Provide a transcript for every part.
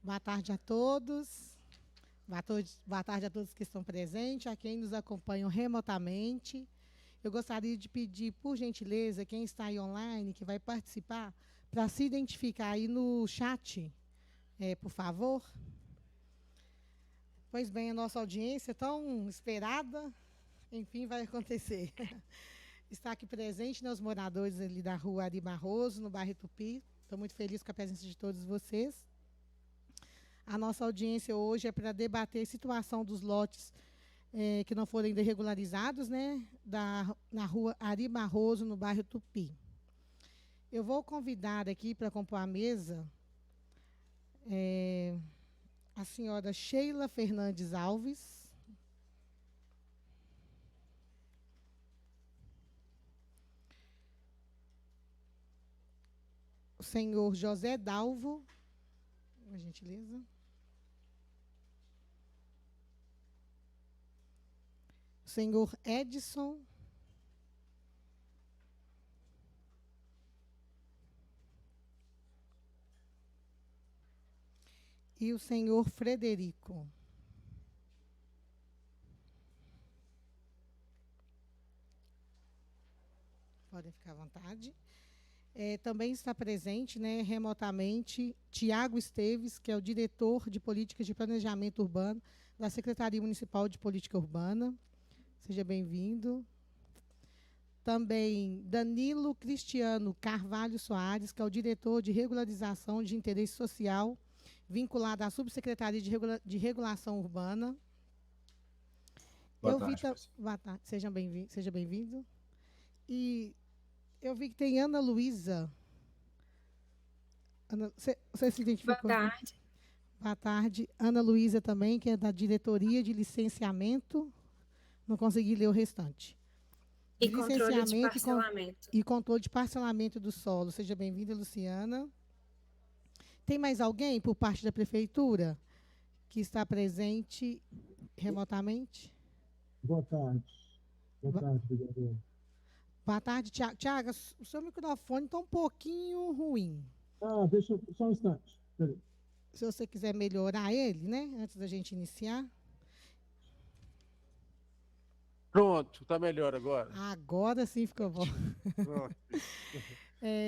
Boa tarde a todos. Boa tarde a todos que estão presentes, a quem nos acompanham remotamente. Eu gostaria de pedir, por gentileza, quem está aí online, que vai participar, para se identificar aí no chat, por favor. Pois bem, a nossa audiência tão esperada, enfim, vai acontecer. Está aqui presente, né, os moradores ali da rua Ari Barroso, no bairro Tupi. Estou muito feliz com a presença de todos vocês. A nossa audiência hoje é para debater a situação dos lotes que não foram ainda regularizados, né, na rua Ari Barroso, no bairro Tupi. Eu vou convidar aqui para compor a mesa a senhora Sheila Fernandes Alves, o senhor José Dalvo, por gentileza, o senhor Edson, e o senhor Frederico. Podem ficar à vontade. Também está presente, né, remotamente, Tiago Esteves, que é o diretor de Políticas de Planejamento Urbano da Secretaria Municipal de Política Urbana. Seja bem-vindo. Também Danilo Cristiano Carvalho Soares, que é o diretor de Regularização de Interesse Social, vinculado à Subsecretaria de Regulação Urbana. Boa tarde, seja bem-vindo. E eu vi que tem Ana Luísa. Você se identificou? Boa tarde. Boa tarde. Ana Luísa também, que é da Diretoria de Licenciamento. Não consegui ler o restante. E controle de parcelamento. E controle de parcelamento do solo. Seja bem-vinda, Luciana. Tem mais alguém por parte da Prefeitura que está presente remotamente? Boa tarde. Boa tarde, vereador. Boa tarde, Tiago. Tiago, o seu microfone está um pouquinho ruim. Deixa eu... Só um instante. Peraí. Se você quiser melhorar ele, né? Antes da gente iniciar. Pronto, está melhor agora. Agora sim ficou bom.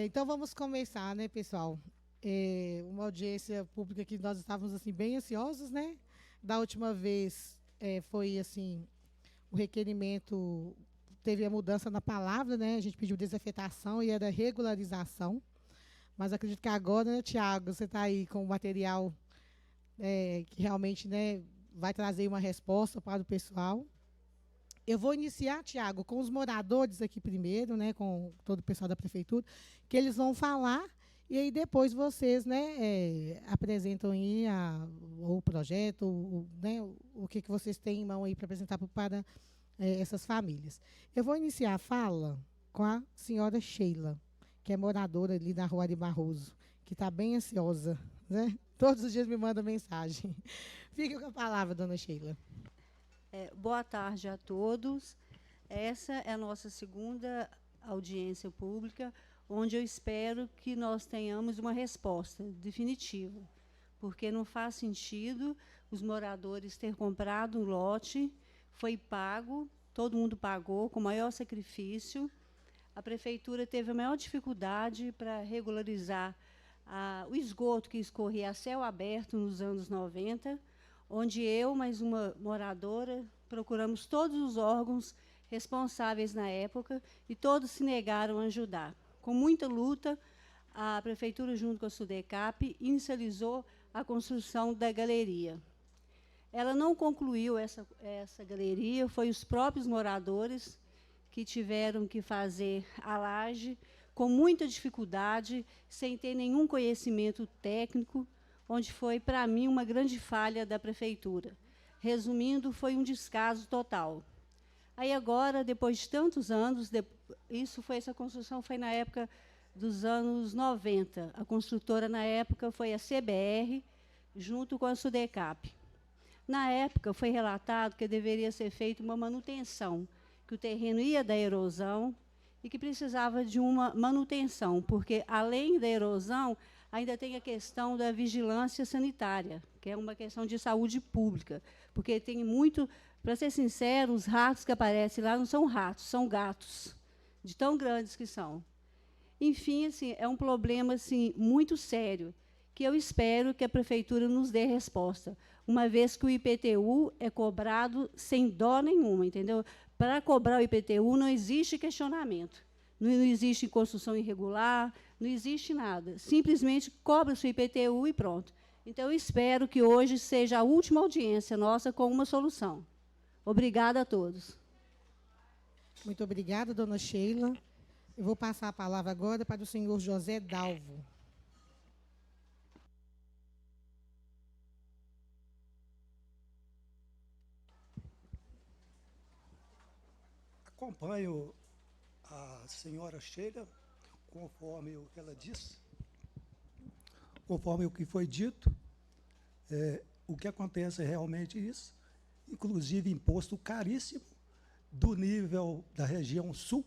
Então vamos começar, né, pessoal? Uma audiência pública que nós estávamos assim bem ansiosos, né? Da última vez foi assim, o requerimento teve a mudança na palavra, né? A gente pediu desafetação e era regularização. Mas acredito que agora, né, Tiago, você está aí com o material que realmente, né, vai trazer uma resposta para o pessoal. Eu vou iniciar, Tiago, com os moradores aqui primeiro, né, com todo o pessoal da Prefeitura, que eles vão falar, e aí depois vocês, né, apresentam aí o projeto, né, o que vocês têm em mão aí para apresentar para essas famílias. Eu vou iniciar a fala com a senhora Sheila, que é moradora ali da rua Ari Barroso, que está bem ansiosa, né? Todos os dias me manda mensagem. Fique com a palavra, dona Sheila. Boa tarde a todos. Essa é a nossa segunda audiência pública, onde eu espero que nós tenhamos uma resposta definitiva, porque não faz sentido os moradores ter comprado um lote, foi pago, todo mundo pagou com maior sacrifício. A Prefeitura teve a maior dificuldade para regularizar o esgoto que escorria a céu aberto nos anos 90, onde eu, mais uma moradora, procuramos todos os órgãos responsáveis na época e todos se negaram a ajudar. Com muita luta, a Prefeitura, junto com a SUDECAP, inicializou a construção da galeria. Ela não concluiu essa galeria, foi os próprios moradores que tiveram que fazer a laje com muita dificuldade, sem ter nenhum conhecimento técnico, onde foi, para mim, uma grande falha da Prefeitura. Resumindo, foi um descaso total. Aí agora, depois de tantos anos, essa construção foi na época dos anos 90. A construtora, na época, foi a CBR, junto com a SUDECAP. Na época, foi relatado que deveria ser feita uma manutenção, que o terreno ia da erosão e que precisava de uma manutenção, porque, além da erosão, ainda tem a questão da vigilância sanitária, que é uma questão de saúde pública, porque tem muito, para ser sincero, os ratos que aparecem lá não são ratos, são gatos, de tão grandes que são. Enfim, assim, é um problema assim, muito sério, que eu espero que a prefeitura nos dê resposta, uma vez que o IPTU é cobrado sem dó nenhuma, entendeu? Para cobrar o IPTU não existe questionamento, não existe construção irregular, não existe nada. Simplesmente cobra-se o IPTU e pronto. Então, eu espero que hoje seja a última audiência nossa com uma solução. Obrigada a todos. Muito obrigada, dona Sheila. Eu vou passar a palavra agora para o senhor José Dalvo. Acompanho a senhora Sheila, conforme o que ela disse, conforme o que foi dito, o que acontece é realmente isso, inclusive imposto caríssimo do nível da região sul,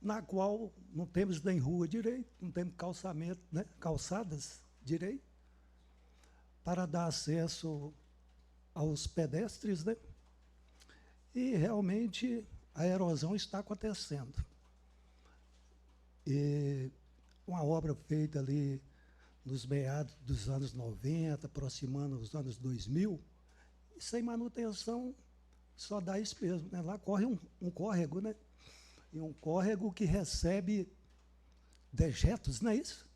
na qual não temos nem rua direito, não temos calçamento, né, calçadas direito, para dar acesso aos pedestres, né? E realmente a erosão está acontecendo. E uma obra feita ali nos meados dos anos 90, aproximando os anos 2000, e sem manutenção só dá isso mesmo, né? Lá corre um córrego, né? E um córrego que recebe dejetos, não é isso?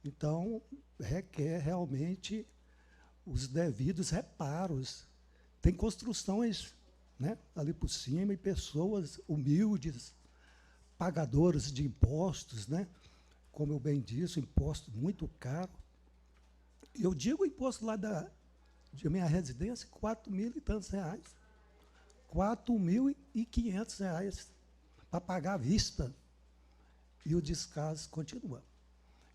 Então, requer realmente os devidos reparos. Tem construções, né, ali por cima, e pessoas humildes, pagadoras de impostos, né? Como eu bem disse, imposto muito caro. Eu digo o imposto lá de minha residência, 4 mil e tantos reais. 4.500 reais para pagar à vista. E o descaso continua.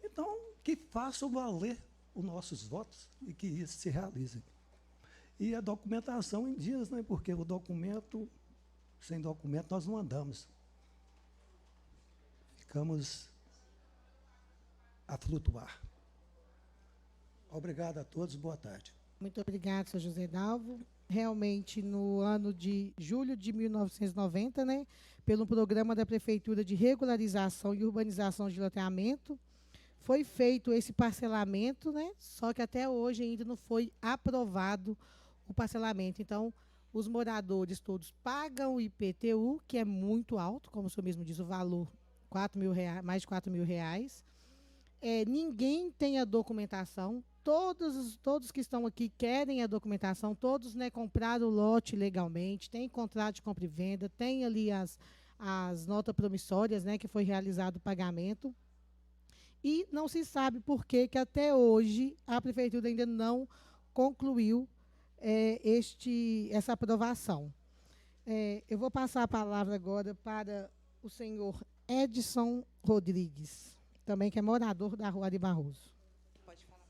Então, que façam valer os nossos votos e que isso se realize. E a documentação em dias, né? Porque o documento, sem documento, nós não andamos. Ficamos a flutuar. Obrigado a todos, boa tarde. Muito obrigado, senhor José Dalvo. Realmente, no ano de julho de 1990, né, pelo programa da Prefeitura de Regularização e Urbanização de Loteamento, foi feito esse parcelamento, né, só que até hoje ainda não foi aprovado o parcelamento. Então, os moradores todos pagam o IPTU, que é muito alto, como o senhor mesmo disse, o valor, mais de 4 mil reais. Ninguém tem a documentação, todos que estão aqui querem a documentação, todos, né, compraram o lote legalmente, tem contrato de compra e venda, tem ali as notas promissórias, né, que foi realizado o pagamento, e não se sabe por que até hoje a Prefeitura ainda não concluiu essa aprovação. Eu vou passar a palavra agora para o senhor Edson Rodrigues, também que é morador da Rua de Barroso. Pode falar.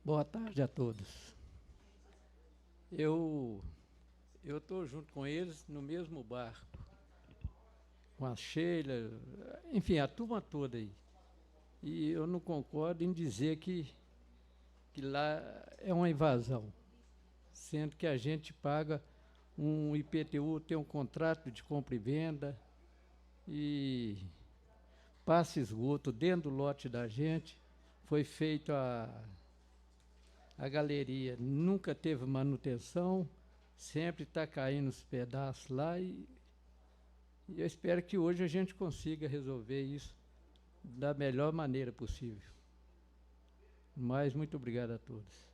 Boa tarde a todos. Eu estou junto com eles no mesmo barco, com a Sheila, enfim, a turma toda aí. E eu não concordo em dizer que lá é uma invasão, sendo que a gente paga um IPTU, tem um contrato de compra e venda, e passa esgoto dentro do lote da gente. Foi feito a galeria, nunca teve manutenção, sempre está caindo os pedaços lá, e eu espero que hoje a gente consiga resolver isso da melhor maneira possível. Mas muito obrigado a todos.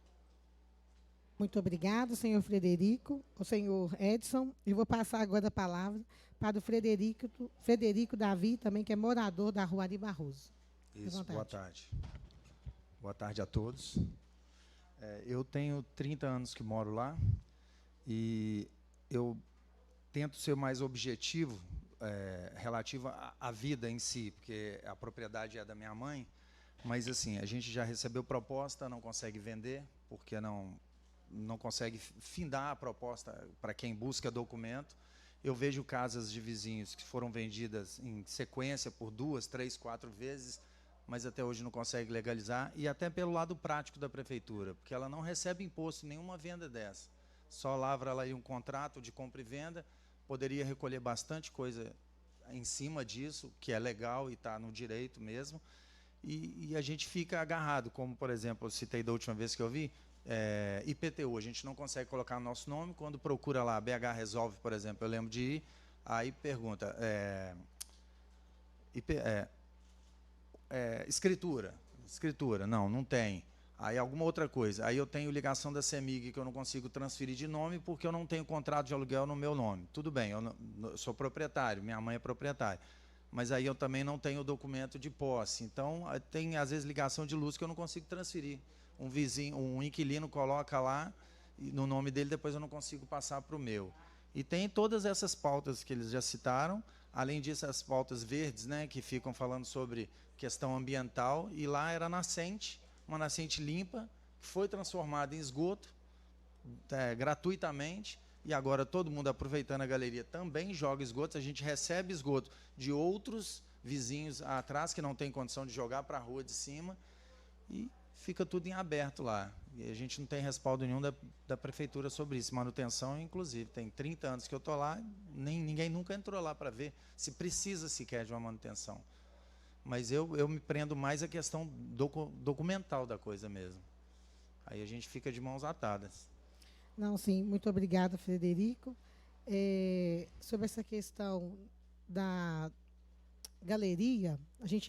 Muito obrigado, senhor Frederico, o senhor Edson. Eu vou passar agora a palavra para o Frederico Davi, também que é morador da Rua de Barroso. Isso, boa tarde. Boa tarde a todos. Eu tenho 30 anos que moro lá e eu tento ser mais objetivo relativo à vida em si, porque a propriedade é da minha mãe, mas assim, a gente já recebeu proposta, não consegue vender, porque não consegue findar a proposta para quem busca documento. Eu vejo casas de vizinhos que foram vendidas em sequência por 2, 3, 4 vezes, mas até hoje não consegue legalizar, e até pelo lado prático da prefeitura, porque ela não recebe imposto em nenhuma venda dessa. Só lavra ela aí um contrato de compra e venda, poderia recolher bastante coisa em cima disso, que é legal e está no direito mesmo, e a gente fica agarrado, como, por exemplo, eu citei da última vez que eu vi, IPTU, a gente não consegue colocar o nosso nome, quando procura lá, BH Resolve, por exemplo, eu lembro de ir, aí pergunta, escritura, não tem. Aí alguma outra coisa, aí eu tenho ligação da CEMIG que eu não consigo transferir de nome porque eu não tenho contrato de aluguel no meu nome. Tudo bem, eu sou proprietário, minha mãe é proprietária, mas aí eu também não tenho documento de posse. Então, tem às vezes ligação de luz que eu não consigo transferir. Um vizinho, um inquilino coloca lá no nome dele, depois eu não consigo passar para o meu. E tem todas essas pautas que eles já citaram, além disso as pautas verdes, né, que ficam falando sobre questão ambiental, e lá era nascente, uma nascente limpa, que foi transformada em esgoto, gratuitamente, e agora todo mundo aproveitando a galeria também joga esgoto, a gente recebe esgoto de outros vizinhos atrás que não tem condição de jogar para a rua de cima, e fica tudo em aberto lá. E a gente não tem respaldo nenhum da prefeitura sobre isso. Manutenção, inclusive, tem 30 anos que eu estou lá, ninguém nunca entrou lá para ver se precisa sequer de uma manutenção. Mas eu me prendo mais à questão documental da coisa mesmo. Aí a gente fica de mãos atadas. Não, sim, muito obrigada, Frederico. Sobre essa questão da galeria,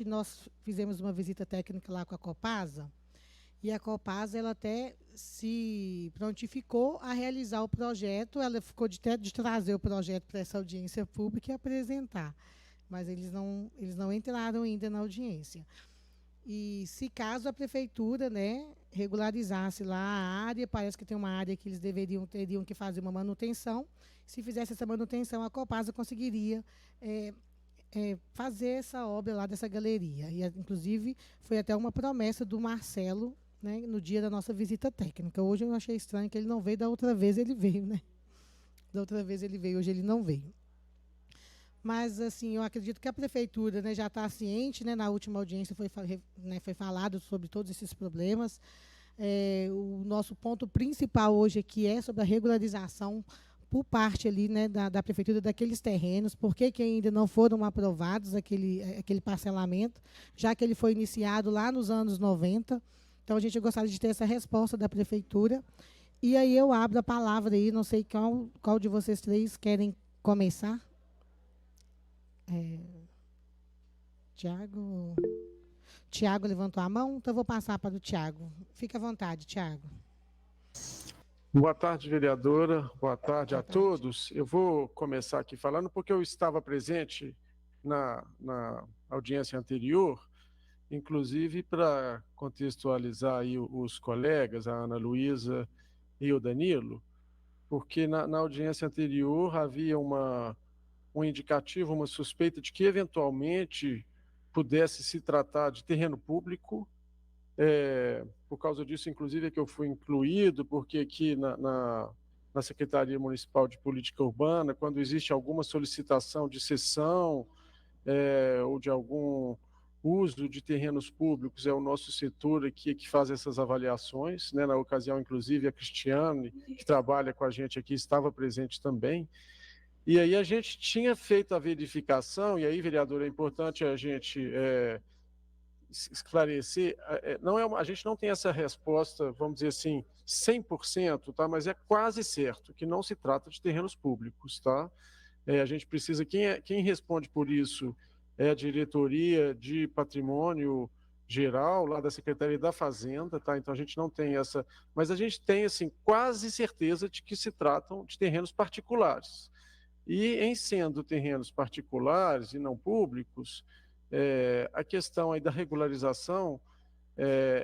nós fizemos uma visita técnica lá com a Copasa, e a Copasa ela até se prontificou a realizar o projeto, ela ficou de trazer o projeto para essa audiência pública e apresentar, mas eles não entraram ainda na audiência. E se caso a prefeitura, né, regularizasse lá a área, parece que tem uma área que eles teriam que fazer uma manutenção, se fizesse essa manutenção, a Copasa conseguiria fazer essa obra lá dessa galeria. E, inclusive, foi até uma promessa do Marcelo, né, no dia da nossa visita técnica. Hoje eu achei estranho que ele não veio, da outra vez ele veio, né? Da outra vez ele veio, hoje ele não veio. Mas, assim, eu acredito que a prefeitura, né, já está ciente, né, na última audiência foi falado sobre todos esses problemas. O nosso ponto principal hoje aqui é sobre a regularização por parte ali, né, da prefeitura daqueles terrenos, porque que ainda não foram aprovados aquele parcelamento, já que ele foi iniciado lá nos anos 90. Então, a gente gostaria de ter essa resposta da prefeitura. E aí eu abro a palavra aí, não sei qual de vocês três querem começar. Tiago levantou a mão, então eu vou passar para o Tiago. Fique à vontade, Tiago. Boa tarde, vereadora. Boa tarde a todos. Eu vou começar aqui falando porque eu estava presente na audiência anterior, inclusive para contextualizar aí os colegas, a Ana Luísa e o Danilo, porque na audiência anterior havia um indicativo, uma suspeita de que eventualmente pudesse se tratar de terreno público. Por causa disso, inclusive, é que eu fui incluído, porque aqui na Secretaria Municipal de Política Urbana, quando existe alguma solicitação de cessão ou de algum uso de terrenos públicos, é o nosso setor aqui que faz essas avaliações, né? Na ocasião, inclusive, a Cristiane, que trabalha com a gente aqui, estava presente também. E aí a gente tinha feito a verificação, e aí, vereador, é importante a gente esclarecer, a gente não tem essa resposta, vamos dizer assim, 100%, tá? Mas é quase certo que não se trata de terrenos públicos, tá? A gente precisa, quem responde por isso é a Diretoria de Patrimônio Geral, lá da Secretaria da Fazenda, tá? Então a gente não tem essa, mas a gente tem, assim, quase certeza de que se tratam de terrenos particulares. E em sendo terrenos particulares e não públicos, a questão aí da regularização,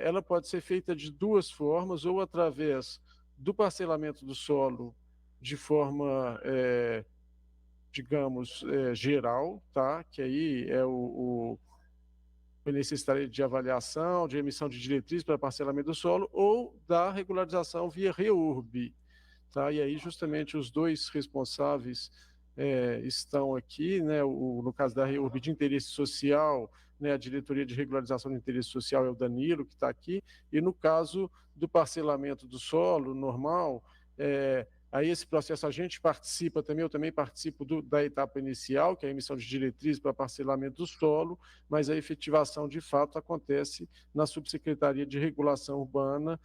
ela pode ser feita de duas formas, ou através do parcelamento do solo de forma, digamos, geral, tá? Que aí necessitaria de avaliação, de emissão de diretrizes para parcelamento do solo, ou da regularização via REURB, tá? E aí justamente os dois responsáveis estão aqui, né, no caso da REURB de interesse social, né, a diretoria de regularização de interesse social é o Danilo, que está aqui, e no caso do parcelamento do solo normal, aí esse processo a gente participa também, eu também participo da etapa inicial, que é a emissão de diretrizes para parcelamento do solo, mas a efetivação de fato acontece na Subsecretaria de Regulação Urbana,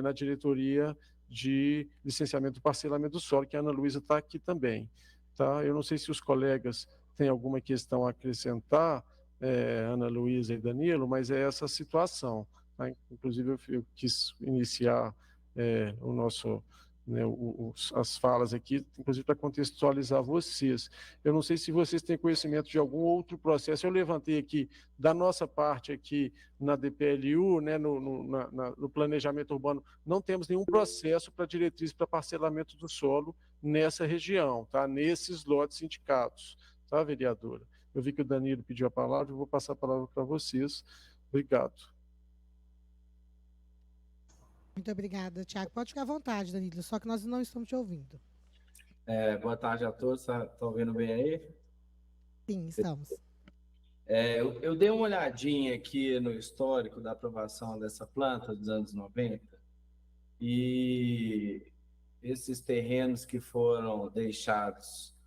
na diretoria de licenciamento e parcelamento do solo, que a Ana Luísa está aqui também. Tá? Eu não sei se os colegas têm alguma questão a acrescentar, Ana Luísa e Danilo, mas é essa situação. Tá? Inclusive, eu quis iniciar o nosso, né, as falas aqui, inclusive para contextualizar vocês. Eu não sei se vocês têm conhecimento de algum outro processo. Eu levantei aqui, da nossa parte aqui na DPLU, né, no planejamento urbano, não temos nenhum processo para diretriz para parcelamento do solo nessa região, tá? Nesses lotes indicados, tá, vereadora? Eu vi que o Danilo pediu a palavra, eu vou passar a palavra para vocês. Obrigado. Muito obrigada, Tiago. Pode ficar à vontade, Danilo, só que nós não estamos te ouvindo. Boa tarde a todos, tá ouvindo bem aí? Sim, estamos. Eu dei uma olhadinha aqui no histórico da aprovação dessa planta dos anos 90 e esses terrenos que foram deixados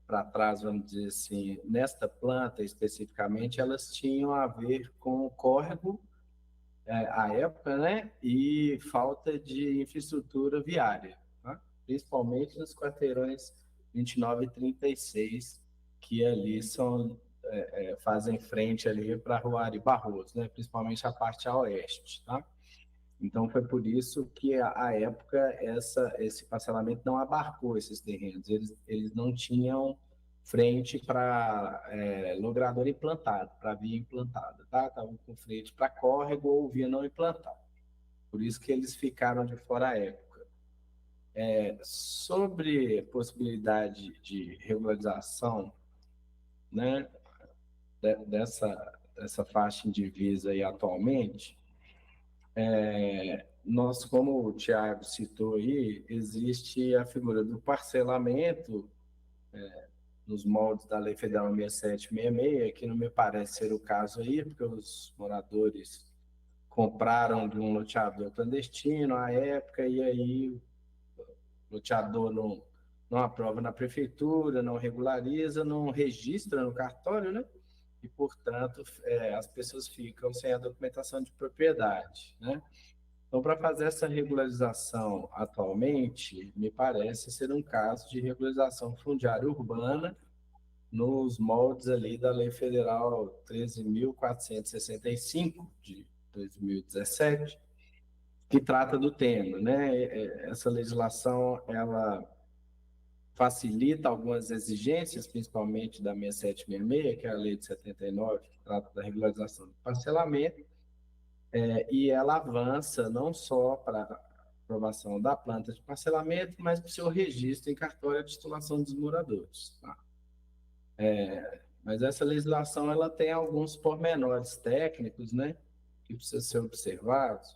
para trás, vamos dizer assim, nesta planta especificamente, elas tinham a ver com córrego, à época, né? E falta de infraestrutura viária, tá? Principalmente nos quarteirões 29 e 36, que ali fazem frente ali para a Rua Ari Barroso, né? Principalmente a parte a oeste, tá? Então, foi por isso que, à época, esse parcelamento não abarcou esses terrenos. Eles não tinham frente para logrador implantado, para via implantada, tá? Estavam com frente para córrego ou via não implantada. Por isso que eles ficaram de fora à época. Sobre possibilidade de regularização, né, dessa faixa indivisa aí atualmente, nós, como o Tiago citou aí, existe a figura do parcelamento nos moldes da Lei Federal 6766, que não me parece ser o caso aí, porque os moradores compraram de um loteador clandestino à época, e aí o loteador não aprova na prefeitura, não regulariza, não registra no cartório, né? E, portanto, as pessoas ficam sem a documentação de propriedade, né? Então, para fazer essa regularização atualmente, me parece ser um caso de regularização fundiária urbana nos moldes ali da Lei Federal 13.465, de 2017, que trata do tema, né? Essa legislação, ela facilita algumas exigências, principalmente da 6766, que é a Lei de 79, que trata da regularização do parcelamento, e ela avança não só para a aprovação da planta de parcelamento, mas para o seu registro em cartório de titulação dos moradores. Tá? Mas essa legislação ela tem alguns pormenores técnicos, né, que precisam ser observados,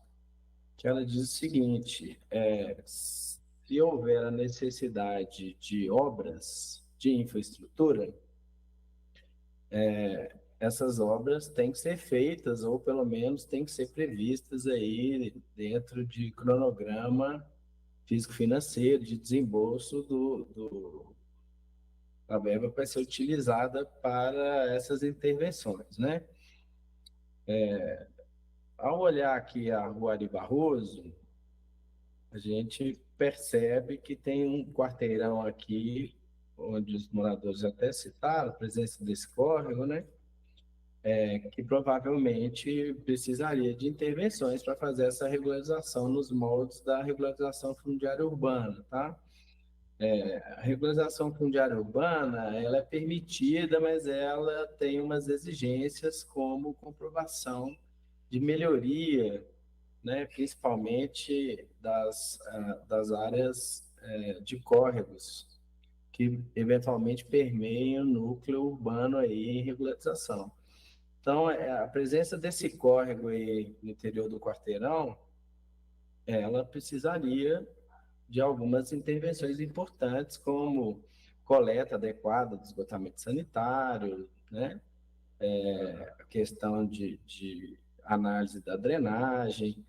que ela diz o seguinte: se houver a necessidade de obras de infraestrutura, essas obras têm que ser feitas, ou pelo menos têm que ser previstas aí dentro de cronograma físico-financeiro, de desembolso da verba para ser utilizada para essas intervenções, né? Ao olhar aqui a Rua Ari Barroso, a gente percebe que tem um quarteirão aqui, onde os moradores até citaram a presença desse córrego, né? Que provavelmente precisaria de intervenções para fazer essa regularização nos moldes da regularização fundiária urbana, tá? A regularização fundiária urbana, ela é permitida, mas ela tem umas exigências como comprovação de melhoria, né, principalmente das áreas de córregos, que eventualmente permeiam o núcleo urbano aí em regularização. Então, a presença desse córrego aí no interior do quarteirão, ela precisaria de algumas intervenções importantes, como coleta adequada do esgotamento sanitário, né? A questão de análise da drenagem.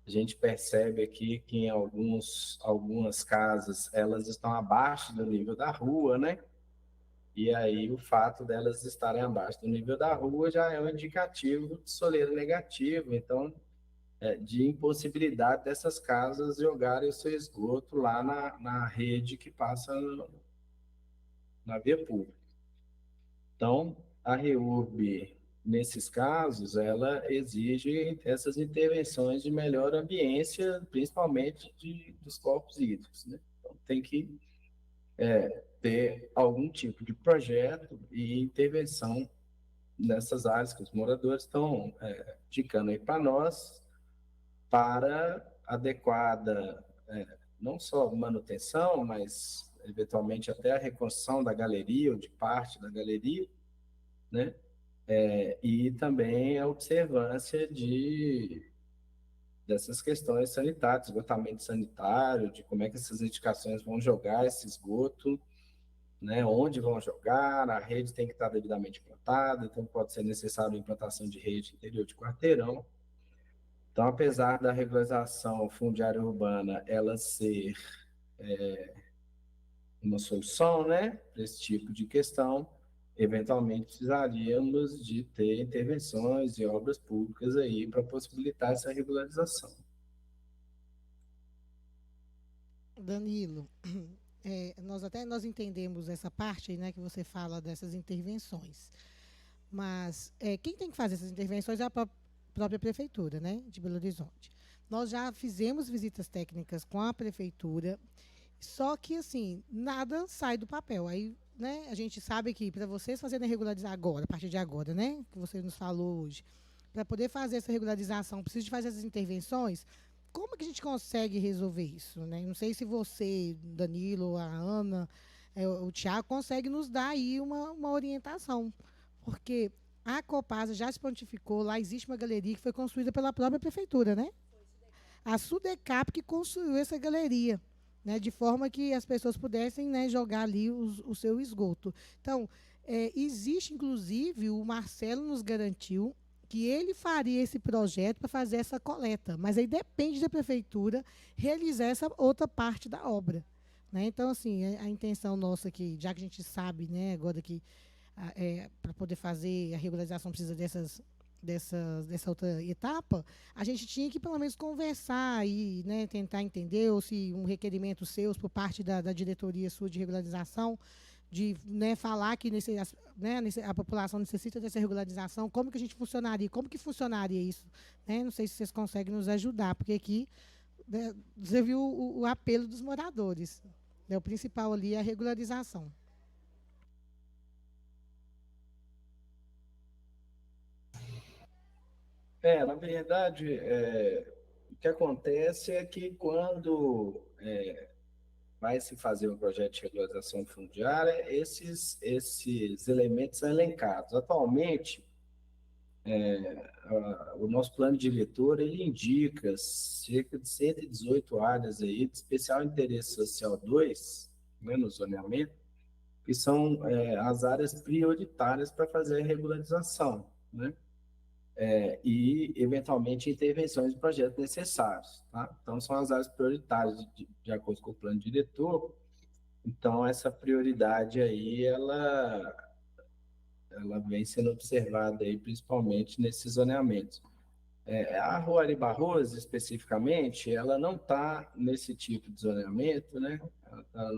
A gente percebe aqui que em algumas casas elas estão abaixo do nível da rua, né? E aí o fato delas estarem abaixo do nível da rua já é um indicativo de soleiro negativo, então, de impossibilidade dessas casas jogarem o seu esgoto lá na rede que passa na via pública. Então, a REURB, nesses casos, ela exige essas intervenções de melhor ambiência, principalmente dos corpos hídricos, né? Então, tem que ter algum tipo de projeto e intervenção nessas áreas que os moradores estão indicando aí para nós, para adequada, não só manutenção, mas eventualmente até a reconstrução da galeria ou de parte da galeria, né? E também a observância dessas questões sanitárias, esgotamento sanitário, de como é que essas edificações vão jogar esse esgoto, né? Onde vão jogar, a rede tem que estar devidamente implantada, então pode ser necessário a implantação de rede interior de quarteirão. Então, apesar da regularização fundiária urbana ela ser uma solução, né, para esse tipo de questão, eventualmente precisaríamos de ter intervenções e obras públicas aí para possibilitar essa regularização. Danilo, nós entendemos essa parte, né, que você fala dessas intervenções, mas quem tem que fazer essas intervenções é a própria prefeitura, né, de Belo Horizonte. Nós já fizemos visitas técnicas com a prefeitura, só que assim nada sai do papel. Aí, né, a gente sabe que para vocês fazerem regularizar agora, a partir de agora, né, que você nos falou hoje, para poder fazer essa regularização, precisa de fazer essas intervenções. Como que a gente consegue resolver isso, né? Não sei se você, Danilo, a Ana, o Tiago, consegue nos dar aí uma orientação, porque a Copasa já se prontificou, lá existe uma galeria que foi construída pela própria prefeitura, né? A Sudecap que construiu essa galeria, né, de forma que as pessoas pudessem, né, jogar ali o seu esgoto. Então, existe, inclusive, o Marcelo nos garantiu que ele faria esse projeto para fazer essa coleta, mas aí depende da prefeitura realizar essa outra parte da obra, né? Então, assim, a intenção nossa aqui, já que a gente sabe, né, agora que para poder fazer a regularização precisa dessa outra etapa, a gente tinha que pelo menos conversar e, né, tentar entender ou se um requerimento seu por parte da diretoria sua de regularização, de, né, falar que a população necessita dessa regularização, como que a gente funcionaria, como que funcionaria isso, né? Não sei se vocês conseguem nos ajudar, porque aqui, né, você viu o apelo dos moradores, né? O principal ali é a regularização. Na verdade, o que acontece é que quando vai se fazer um projeto de regularização fundiária, esses elementos são elencados. Atualmente, o nosso plano diretor ele indica cerca de 118 áreas aí de especial interesse social 2, né, no zoneamento, que são as áreas prioritárias para fazer a regularização, né? E, eventualmente, intervenções de projetos necessários. Tá? Então, são as áreas prioritárias, de acordo com o plano diretor. Então, essa prioridade aí, ela vem sendo observada aí, principalmente nesses zoneamentos. A Rua Ari Barroso, especificamente, ela não está nesse tipo de zoneamento, né? Ela está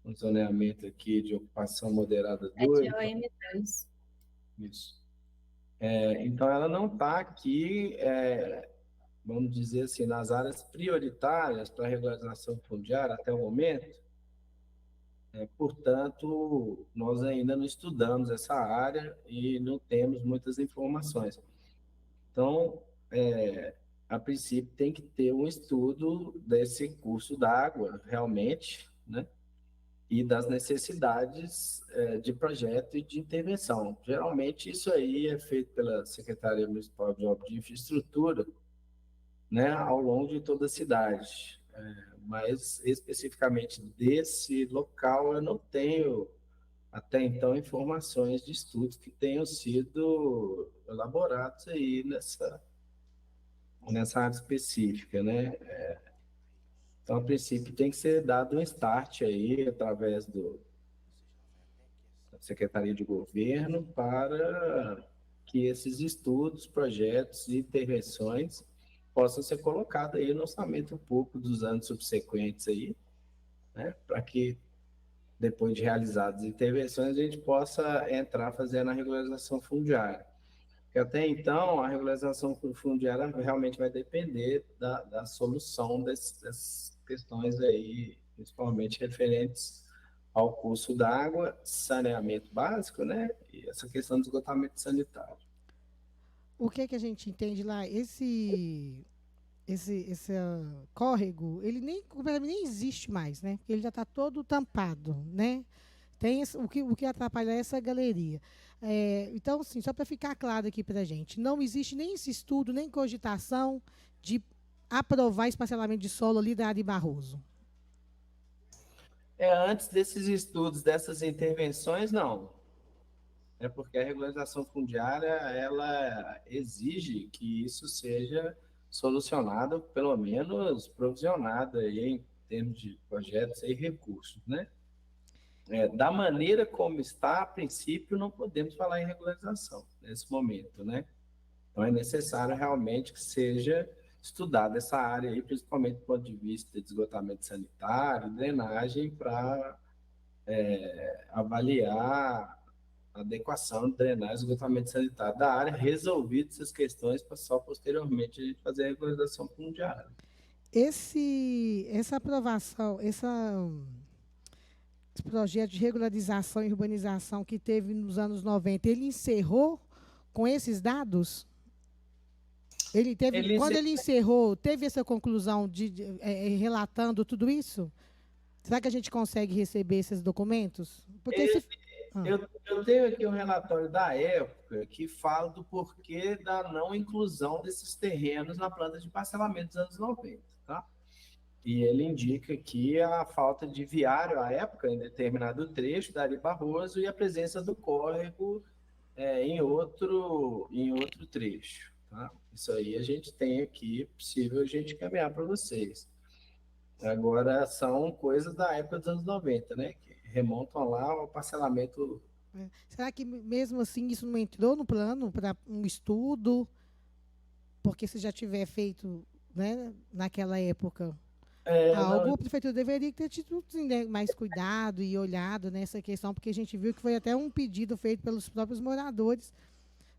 no zoneamento aqui de ocupação moderada 2. É de OM2. Isso. Então, ela não está aqui, vamos dizer assim, nas áreas prioritárias para a regularização fundiária até o momento. Portanto, nós ainda não estudamos essa área e não temos muitas informações. Então, a princípio, tem que ter um estudo desse curso d'água, realmente, né? E das necessidades de projeto e de intervenção. Geralmente, isso aí é feito pela Secretaria Municipal de Obras de Infraestrutura, né, ao longo de toda a cidade. Mas especificamente desse local eu não tenho até então informações de estudos que tenham sido elaborados aí nessa área específica, né? Então, a princípio, tem que ser dado um start aí através da Secretaria de Governo para que esses estudos, projetos e intervenções possam ser colocados aí no orçamento público dos anos subsequentes aí, né? Para que depois de realizadas intervenções a gente possa entrar fazendo a regularização fundiária. Porque até então, a regularização fundiária realmente vai depender da solução dessas questões aí, principalmente referentes ao custo da água, saneamento básico, né? E essa questão do esgotamento sanitário. O que a gente entende lá? Esse córrego, ele nem existe mais, né? Porque ele já está todo tampado, né? O que atrapalha é essa galeria. Então, assim, só para ficar claro aqui para a gente, não existe nem esse estudo, nem cogitação de aprovar esse parcelamento de solo ali da Ari Barroso. Antes desses estudos, dessas intervenções, não. É porque a regularização fundiária, ela exige que isso seja solucionado, pelo menos provisionado aí em termos de projetos e recursos, né? Da maneira como está, a princípio, não podemos falar em regularização nesse momento, né? Então, é necessário realmente que seja estudada essa área aí, principalmente do ponto de vista de esgotamento sanitário, drenagem, para avaliar a adequação de drenagem e esgotamento sanitário da área, resolvido essas questões, para só posteriormente a gente fazer a regularização fundiária. Essa aprovação, esse projeto de regularização e urbanização que teve nos anos 90, ele encerrou com esses dados? Quando ele encerrou, teve essa conclusão relatando tudo isso? Será que a gente consegue receber esses documentos? Porque eu tenho aqui um relatório da época que fala do porquê da não inclusão desses terrenos na planta de parcelamento dos anos 90, tá? E ele indica aqui a falta de viário à época, em determinado trecho da Ari Barroso, e a presença do córrego em outro trecho, tá? Isso aí a gente tem aqui, possível a gente encaminhar para vocês. Agora, são coisas da época dos anos 90, né? Que remontam lá ao parcelamento. Será que mesmo assim isso não entrou no plano para um estudo? Porque se já tiver feito, né, naquela época algo, a prefeitura deveria ter tido mais cuidado e olhado nessa questão, porque a gente viu que foi até um pedido feito pelos próprios moradores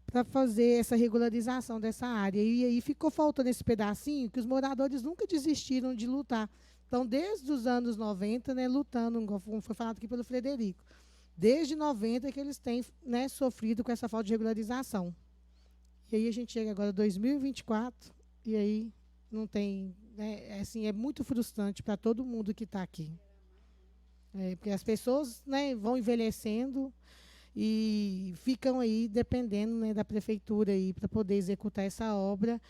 para fazer essa regularização dessa área. E aí ficou faltando esse pedacinho que os moradores nunca desistiram de lutar. Então, desde os anos 90, né, lutando, como foi falado aqui pelo Frederico, desde 90 que eles têm, né, sofrido com essa falta de regularização. E aí a gente chega agora em 2024 e aí não tem, né, assim, é muito frustrante para todo mundo que está aqui. Porque as pessoas, né, vão envelhecendo e ficam aí dependendo, né, da prefeitura aí para poder executar essa obra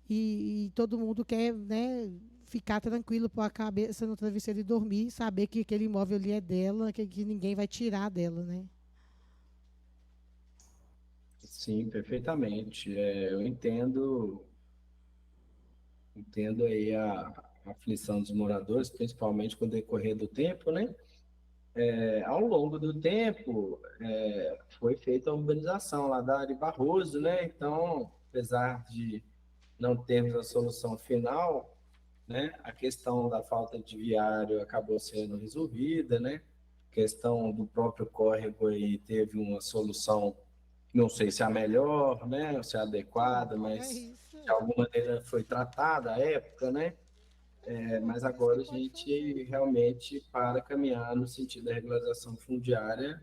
e todo mundo quer, né, ficar tranquilo, pôr a cabeça no travesseiro e dormir, saber que aquele imóvel ali é dela, que ninguém vai tirar dela, né? Sim, perfeitamente. Eu entendo aí a aflição dos moradores, principalmente com o decorrer do tempo, né? Ao longo do tempo, foi feita a urbanização lá da Ari Barroso, né? Então, apesar de não termos a solução final, né, a questão da falta de viário acabou sendo resolvida, né? A questão do próprio córrego aí teve uma solução, não sei se é a melhor, né? Se é adequada, mas de alguma maneira foi tratada à época, né? Mas agora a gente realmente, para caminhar no sentido da regularização fundiária,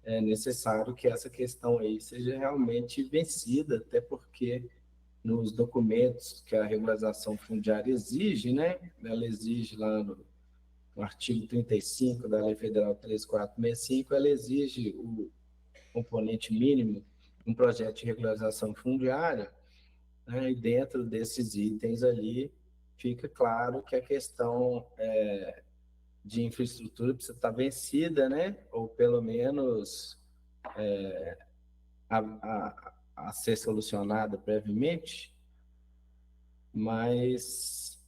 é necessário que essa questão aí seja realmente vencida, até porque nos documentos que a regularização fundiária exige, né? Ela exige lá no artigo 35 da Lei Federal 3465, ela exige o componente mínimo de um projeto de regularização fundiária, né? E dentro desses itens ali, fica claro que a questão de infraestrutura precisa estar vencida, né? Ou pelo menos a ser solucionada brevemente, mas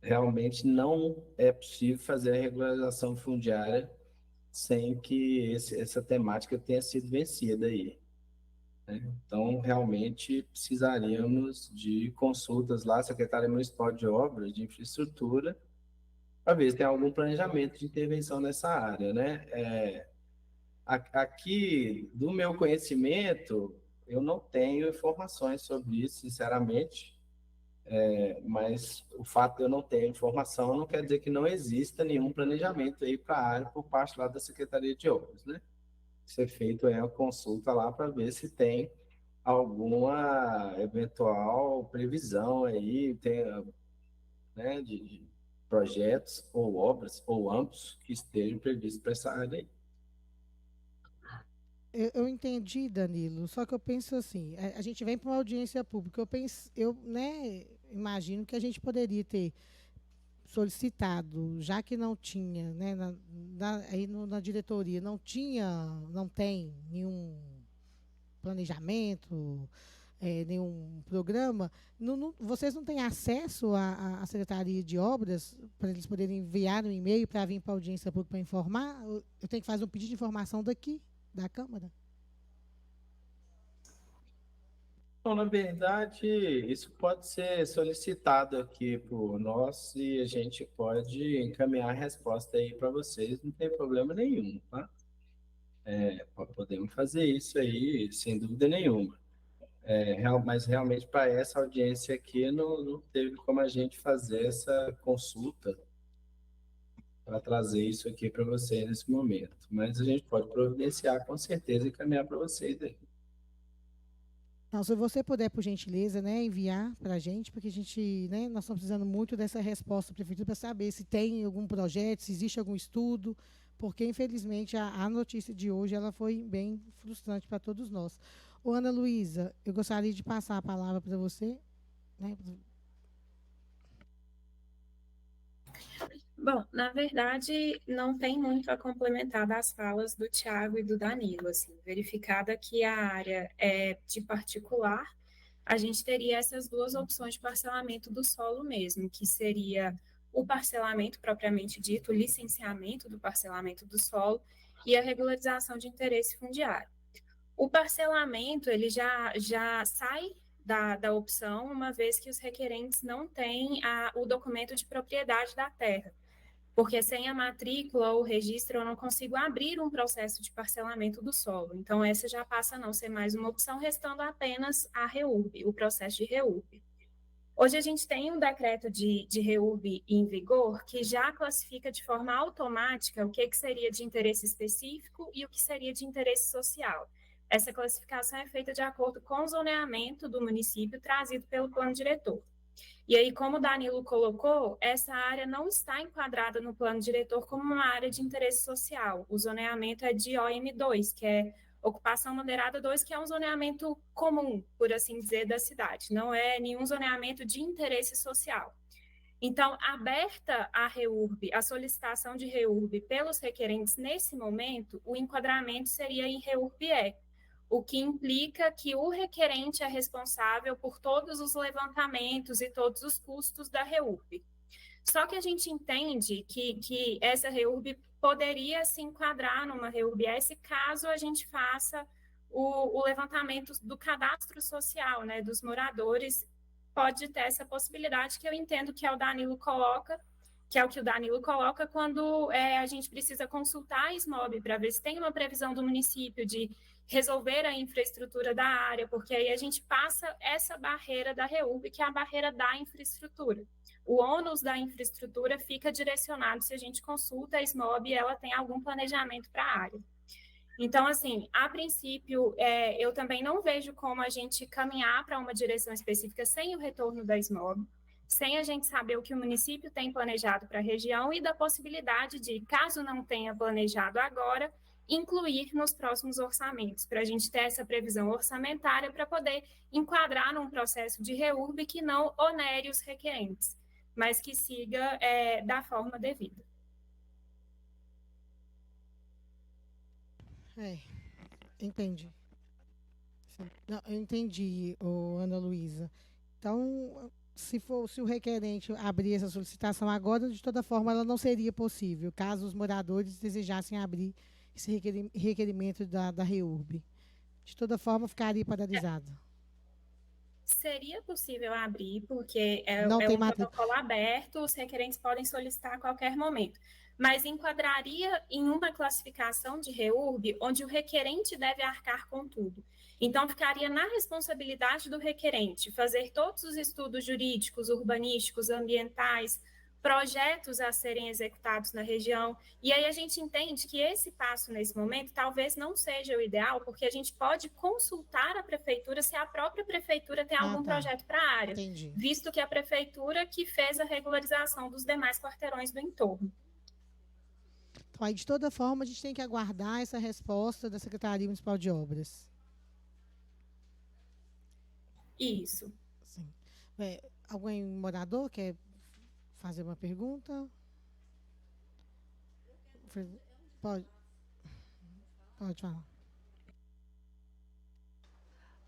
realmente não é possível fazer a regularização fundiária sem que essa temática tenha sido vencida aí, né? Então, realmente, precisaríamos de consultas lá, Secretaria Municipal de Obras, de Infraestrutura, para ver se tem algum planejamento de intervenção nessa área, né? Aqui, do meu conhecimento, eu não tenho informações sobre isso, sinceramente, mas o fato de eu não ter informação não quer dizer que não exista nenhum planejamento aí para a área por parte lá da Secretaria de Obras, né? Ser feito a consulta lá para ver se tem alguma eventual previsão aí, né, de projetos ou obras ou ambos que estejam previstos para essa área aí. Eu entendi, Danilo, só que eu penso assim, a gente vem para uma audiência pública, né, imagino que a gente poderia ter solicitado, já que não tinha, né, na diretoria não tem nenhum planejamento, nenhum programa, vocês não têm acesso à Secretaria de Obras para eles poderem enviar um e-mail para vir para a audiência pública para informar? Eu tenho que fazer um pedido de informação daqui, da Câmara? Bom, na verdade, isso pode ser solicitado aqui por nós e a gente pode encaminhar a resposta aí para vocês, não tem problema nenhum, tá? Podemos fazer isso aí, sem dúvida nenhuma. Mas realmente para essa audiência aqui não teve como a gente fazer essa consulta para trazer isso aqui para vocês nesse momento. Mas a gente pode providenciar com certeza e encaminhar para vocês aí. Então, se você puder, por gentileza, né, enviar para a gente, porque a gente, né, nós estamos precisando muito dessa resposta da Prefeitura para saber se tem algum projeto, se existe algum estudo, porque, infelizmente, a notícia de hoje ela foi bem frustrante para todos nós. Ô, Ana Luísa, eu gostaria de passar a palavra para você, né? Bom, na verdade, não tem muito a complementar das falas do Tiago e do Danilo, assim, verificada que a área é de particular, a gente teria essas duas opções de parcelamento do solo mesmo, que seria o parcelamento propriamente dito, o licenciamento do parcelamento do solo e a regularização de interesse fundiário. O parcelamento, ele já sai da opção, uma vez que os requerentes não têm o documento de propriedade da terra, porque sem a matrícula ou registro eu não consigo abrir um processo de parcelamento do solo. Então, essa já passa a não ser mais uma opção, restando apenas a REURB, o processo de REURB. Hoje a gente tem um decreto de REURB em vigor que já classifica de forma automática o que seria de interesse específico e o que seria de interesse social. Essa classificação é feita de acordo com o zoneamento do município trazido pelo plano diretor. E aí, como o Danilo colocou, essa área não está enquadrada no plano diretor como uma área de interesse social. O zoneamento é de OM2, que é Ocupação Moderada 2, que é um zoneamento comum, por assim dizer, da cidade. Não é nenhum zoneamento de interesse social. Então, aberta a REURB, a solicitação de REURB pelos requerentes nesse momento, o enquadramento seria em REURB-E, o que implica que o requerente é responsável por todos os levantamentos e todos os custos da REURB. Só que a gente entende que essa REURB poderia se enquadrar numa REURB-S caso a gente faça o levantamento do cadastro social, né, dos moradores. Pode ter essa possibilidade que eu entendo que é o Danilo coloca, que é o que o Danilo coloca quando a gente precisa consultar a SMOB para ver se tem uma previsão do município de resolver a infraestrutura da área, porque aí a gente passa essa barreira da REURB, que é a barreira da infraestrutura. O ônus da infraestrutura fica direcionado se a gente consulta a SMOB e ela tem algum planejamento para a área. Então, assim, a princípio, eu também não vejo como a gente caminhar para uma direção específica sem o retorno da SMOB, sem a gente saber o que o município tem planejado para a região e da possibilidade de, caso não tenha planejado agora, incluir nos próximos orçamentos, para a gente ter essa previsão orçamentária para poder enquadrar num processo de REURB que não onere os requerentes, mas que siga da forma devida. Entendi. Não, eu entendi, Ana Luísa. Então, se o requerente abrir essa solicitação agora, de toda forma, ela não seria possível, caso os moradores desejassem abrir esse requerimento da REURB. De toda forma, ficaria paralisado. Seria possível abrir, porque Não tem protocolo aberto, os requerentes podem solicitar a qualquer momento. Mas enquadraria em uma classificação de REURB, onde o requerente deve arcar com tudo. Então, ficaria na responsabilidade do requerente fazer todos os estudos jurídicos, urbanísticos, ambientais, projetos a serem executados na região. E aí a gente entende que esse passo, nesse momento, talvez não seja o ideal, porque a gente pode consultar a prefeitura se a própria prefeitura tem algum projeto para a área, Entendi. visto que a prefeitura que fez a regularização dos demais quarteirões do entorno. Então, aí, de toda forma, a gente tem que aguardar essa resposta da Secretaria Municipal de Obras. Isso. Sim. Algum morador quer fazer uma pergunta? Pode falar.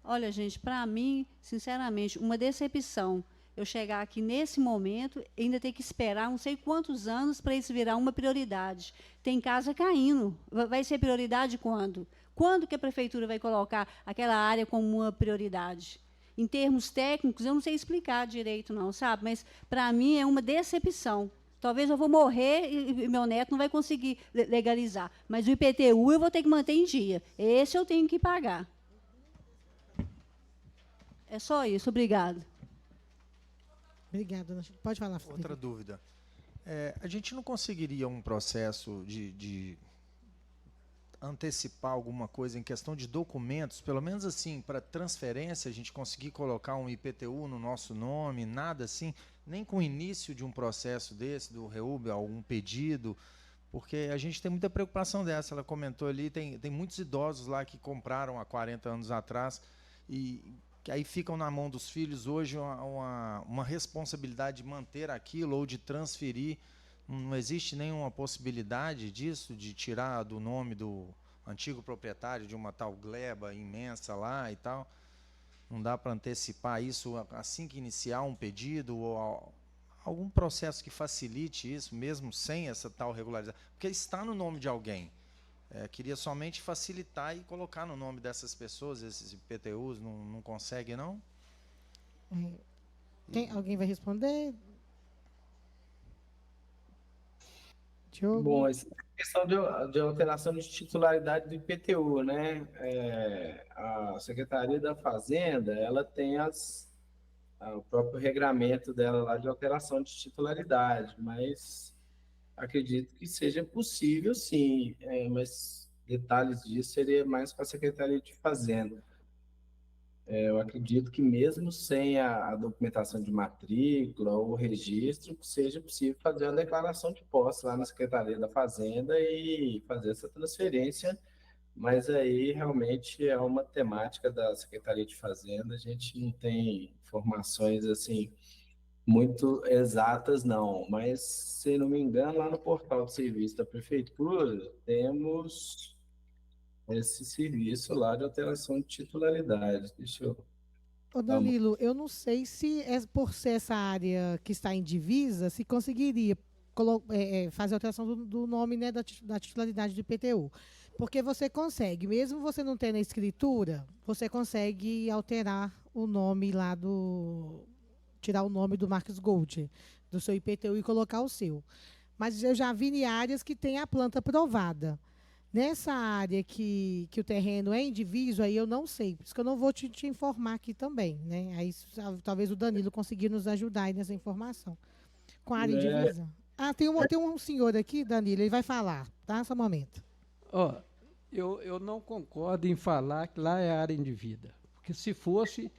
Olha, gente, para mim, sinceramente, uma decepção eu chegar aqui nesse momento e ainda ter que esperar não sei quantos anos para isso virar uma prioridade. Tem casa caindo. Vai ser prioridade quando? Quando que a prefeitura vai colocar aquela área como uma prioridade? Em termos técnicos, eu não sei explicar direito, não, sabe? Mas, para mim, é uma decepção. Talvez eu vou morrer e meu neto não vai conseguir legalizar. Mas o IPTU eu vou ter que manter em dia. Esse eu tenho que pagar. É só isso. Obrigada. Obrigada. Pode falar, Felipe. Outra dúvida. A gente não conseguiria um processo de antecipar alguma coisa em questão de documentos, pelo menos assim, para transferência, a gente conseguir colocar um IPTU no nosso nome, nada assim, nem com o início de um processo desse, do REURB, algum pedido, porque a gente tem muita preocupação dessa. Ela comentou ali, tem muitos idosos lá que compraram há 40 anos atrás e que aí ficam na mão dos filhos hoje uma responsabilidade de manter aquilo ou de transferir. Não existe nenhuma possibilidade disso, de tirar do nome do antigo proprietário de uma tal gleba imensa lá e tal? Não dá para antecipar isso assim que iniciar um pedido ou algum processo que facilite isso, mesmo sem essa tal regularização? Porque está no nome de alguém. Queria somente facilitar e colocar no nome dessas pessoas, esses IPTUs, não consegue, não? Alguém vai responder? Diogo? Bom, essa questão de alteração de titularidade do IPTU, né? A Secretaria da Fazenda, ela tem o próprio regramento dela lá de alteração de titularidade, mas acredito que seja possível, sim, mas detalhes disso seria mais com a Secretaria de Fazenda. Eu acredito que mesmo sem a documentação de matrícula ou registro, seja possível fazer uma declaração de posse lá na Secretaria da Fazenda e fazer essa transferência, mas aí realmente é uma temática da Secretaria de Fazenda, a gente não tem informações assim muito exatas, não, mas se não me engano, lá no portal de serviço da Prefeitura, temos esse serviço lá de alteração de titularidade. Deixa eu... Ô Danilo, eu não sei se por ser essa área que está em divisa, se conseguiria fazer a alteração do nome, né, da titularidade do IPTU. Porque você consegue, mesmo você não tendo a escritura, você consegue alterar o nome lá tirar o nome do Marcos Gold, do seu IPTU e colocar o seu. Mas eu já vi em áreas que tem a planta aprovada. Nessa área que o terreno é indiviso, aí eu não sei. Por isso que eu não vou te informar aqui também, né? Aí talvez o Danilo consiga nos ajudar aí nessa informação. Com a área indivisa. Tem um senhor aqui, Danilo, ele vai falar, tá? Só um momento. Eu não concordo em falar que lá é área individa. Porque se fosse,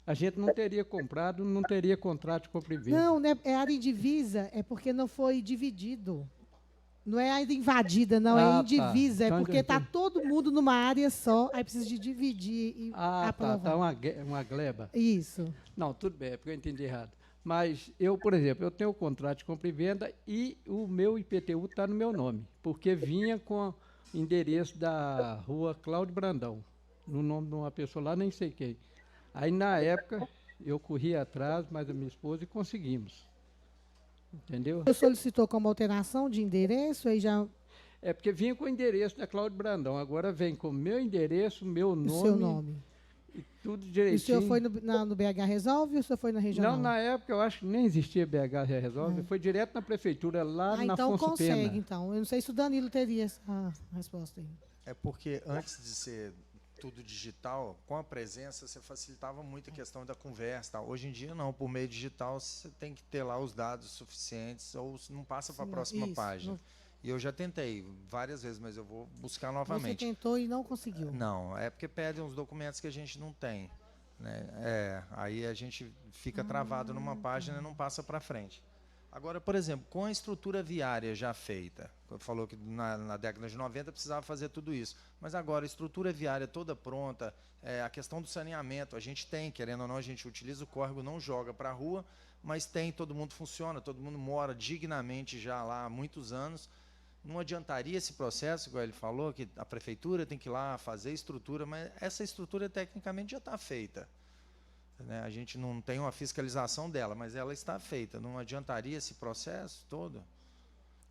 a gente não teria comprado, não teria contrato de compra e venda. Não, né? É área indivisa, é porque não foi dividido. Não é área invadida, não, Ah, é tá. indivisa. É Então, porque está entendi. todo mundo numa área só, aí precisa de dividir e Ah, tá, aprovar. tá uma gleba. Isso. Não, tudo bem, é porque eu entendi errado. Mas eu, por exemplo, eu tenho o contrato de compra e venda e o meu IPTU está no meu nome, porque vinha com o endereço da rua Cláudio Brandão, no nome de uma pessoa lá, nem sei quem. Aí, na época, eu corri atrás, mas a minha esposa, e conseguimos. Entendeu? Você solicitou como alteração de endereço, aí já É porque vinha com o endereço da Cláudio Brandão, agora vem com o meu endereço, meu o seu nome, nome. e tudo E o direitinho. senhor foi no BH Resolve ou o senhor foi na regional? Não, na época eu acho que nem existia BH Resolve, foi direto na prefeitura, lá na então Afonso consegue, Pena. então. Eu não sei se o Danilo teria essa resposta aí. É porque antes de ser tudo digital, com a presença você facilitava muito a questão da conversa. Tal. Hoje em dia não, por meio digital você tem que ter lá os dados suficientes ou não passa para a próxima página. E eu já tentei várias vezes, mas eu vou buscar novamente. Você tentou e não conseguiu. Não, é porque pedem uns documentos que a gente não tem. Né? Aí a gente fica travado numa página e não passa para frente. Agora, por exemplo, com a estrutura viária já feita, falou que na década de 90 precisava fazer tudo isso, mas agora a estrutura viária toda pronta, a questão do saneamento, a gente tem, querendo ou não, a gente utiliza o córrego, não joga para a rua, mas tem, todo mundo funciona, todo mundo mora dignamente já lá há muitos anos. Não adiantaria esse processo, igual ele falou, que a prefeitura tem que ir lá fazer estrutura, mas essa estrutura tecnicamente já está feita. Né? A gente não tem uma fiscalização dela, mas ela está feita. Não adiantaria esse processo todo?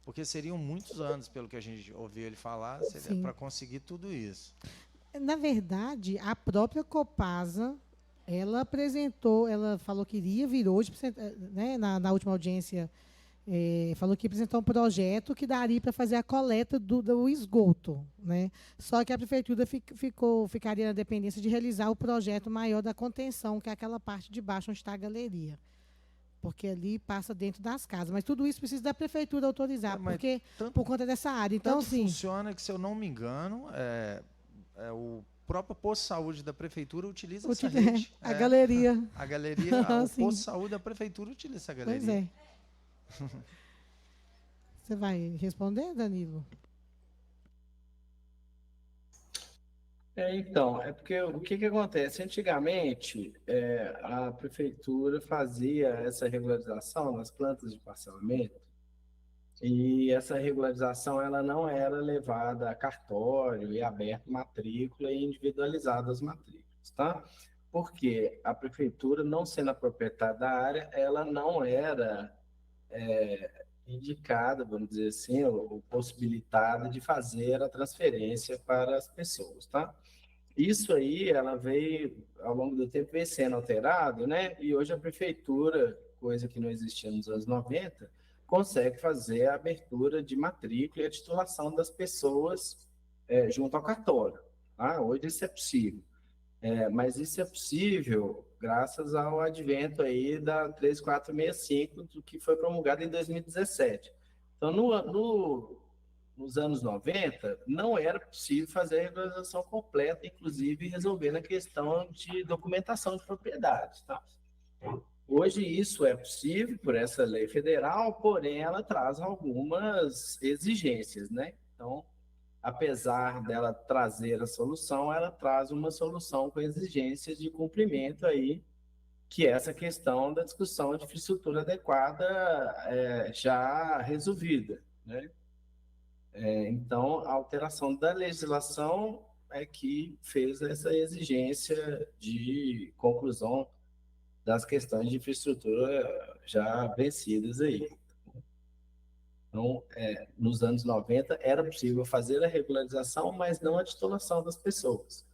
Porque seriam muitos anos, pelo que a gente ouviu ele falar, para conseguir tudo isso. Na verdade, a própria Copasa, ela apresentou, ela falou que iria vir hoje, né, na última audiência, falou que apresentou um projeto que daria para fazer a coleta do esgoto, né? Só que a prefeitura ficaria na dependência de realizar o projeto maior da contenção, que é aquela parte de baixo onde está a galeria. Porque ali passa dentro das casas. Mas tudo isso precisa da prefeitura autorizar, porque por conta dessa área. Então, tanto funciona que, se eu não me engano, o próprio posto de saúde da prefeitura utiliza essa rede. A galeria. A galeria, o posto de saúde da prefeitura utiliza essa galeria. Pois é. Você vai responder, Danilo? Então, é porque o que acontece? Antigamente, a prefeitura fazia essa regularização nas plantas de parcelamento e essa regularização ela não era levada a cartório e aberto matrícula e individualizada as matrículas, tá? Porque a prefeitura, não sendo a proprietária da área, ela não era indicada, vamos dizer assim, ou possibilitada de fazer a transferência para as pessoas, tá? Isso aí, ela veio, ao longo do tempo, veio sendo alterado, né? E hoje a prefeitura, coisa que não existia nos anos 90, consegue fazer a abertura de matrícula e a titulação das pessoas junto ao cartório, tá? Hoje isso é possível. Mas isso é possível graças ao advento aí da 13465, que foi promulgada em 2017. Então, nos anos 90, não era possível fazer a regularização completa, inclusive resolvendo a questão de documentação de propriedade. Tá? Hoje isso é possível por essa lei federal, porém ela traz algumas exigências, né? Então, apesar dela trazer a solução, ela traz uma solução com exigências de cumprimento aí, que é essa questão da discussão de infraestrutura adequada já resolvida, né? Então, a alteração da legislação é que fez essa exigência de conclusão das questões de infraestrutura já vencidas aí. Então, nos anos 90, era possível fazer a regularização, mas não a titulação das pessoas.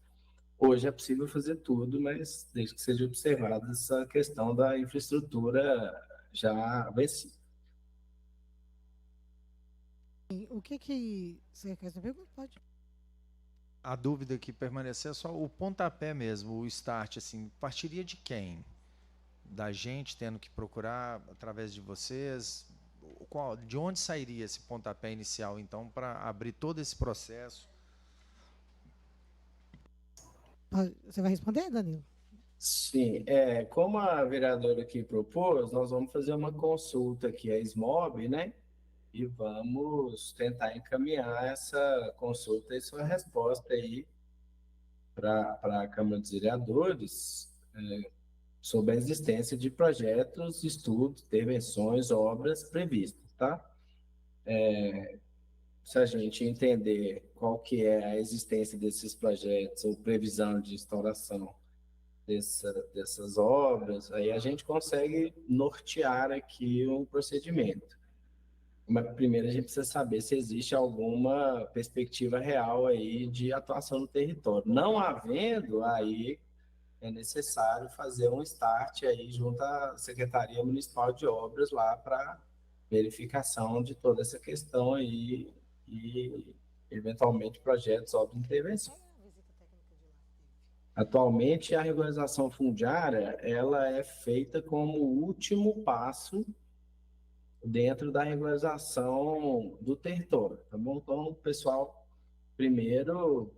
Hoje é possível fazer tudo, mas desde que seja observada essa questão da infraestrutura já vencida. O que você quer saber? Pode. A dúvida que permaneceu é só o pontapé mesmo, o start, assim, partiria de quem? Da gente tendo que procurar através de vocês? De onde sairia esse pontapé inicial, então, para abrir todo esse processo? Você vai responder, Danilo? Sim, como a vereadora aqui propôs, nós vamos fazer uma consulta aqui à SMOB, né? e vamos tentar encaminhar essa consulta e sua resposta aí para a Câmara dos Vereadores, sobre a existência de projetos, estudos, intervenções, obras previstas, tá? Se a gente entender qual que é a existência desses projetos ou previsão de instauração dessas obras, aí a gente consegue nortear aqui um procedimento. Mas primeiro a gente precisa saber se existe alguma perspectiva real aí de atuação no território. Não havendo, aí é necessário fazer um start aí junto à Secretaria Municipal de Obras lá para verificação de toda essa questão aí e, eventualmente, projetos, obras de intervenção. Atualmente, a regularização fundiária, ela é feita como o último passo dentro da regularização do território, tá bom? Então, o pessoal, primeiro,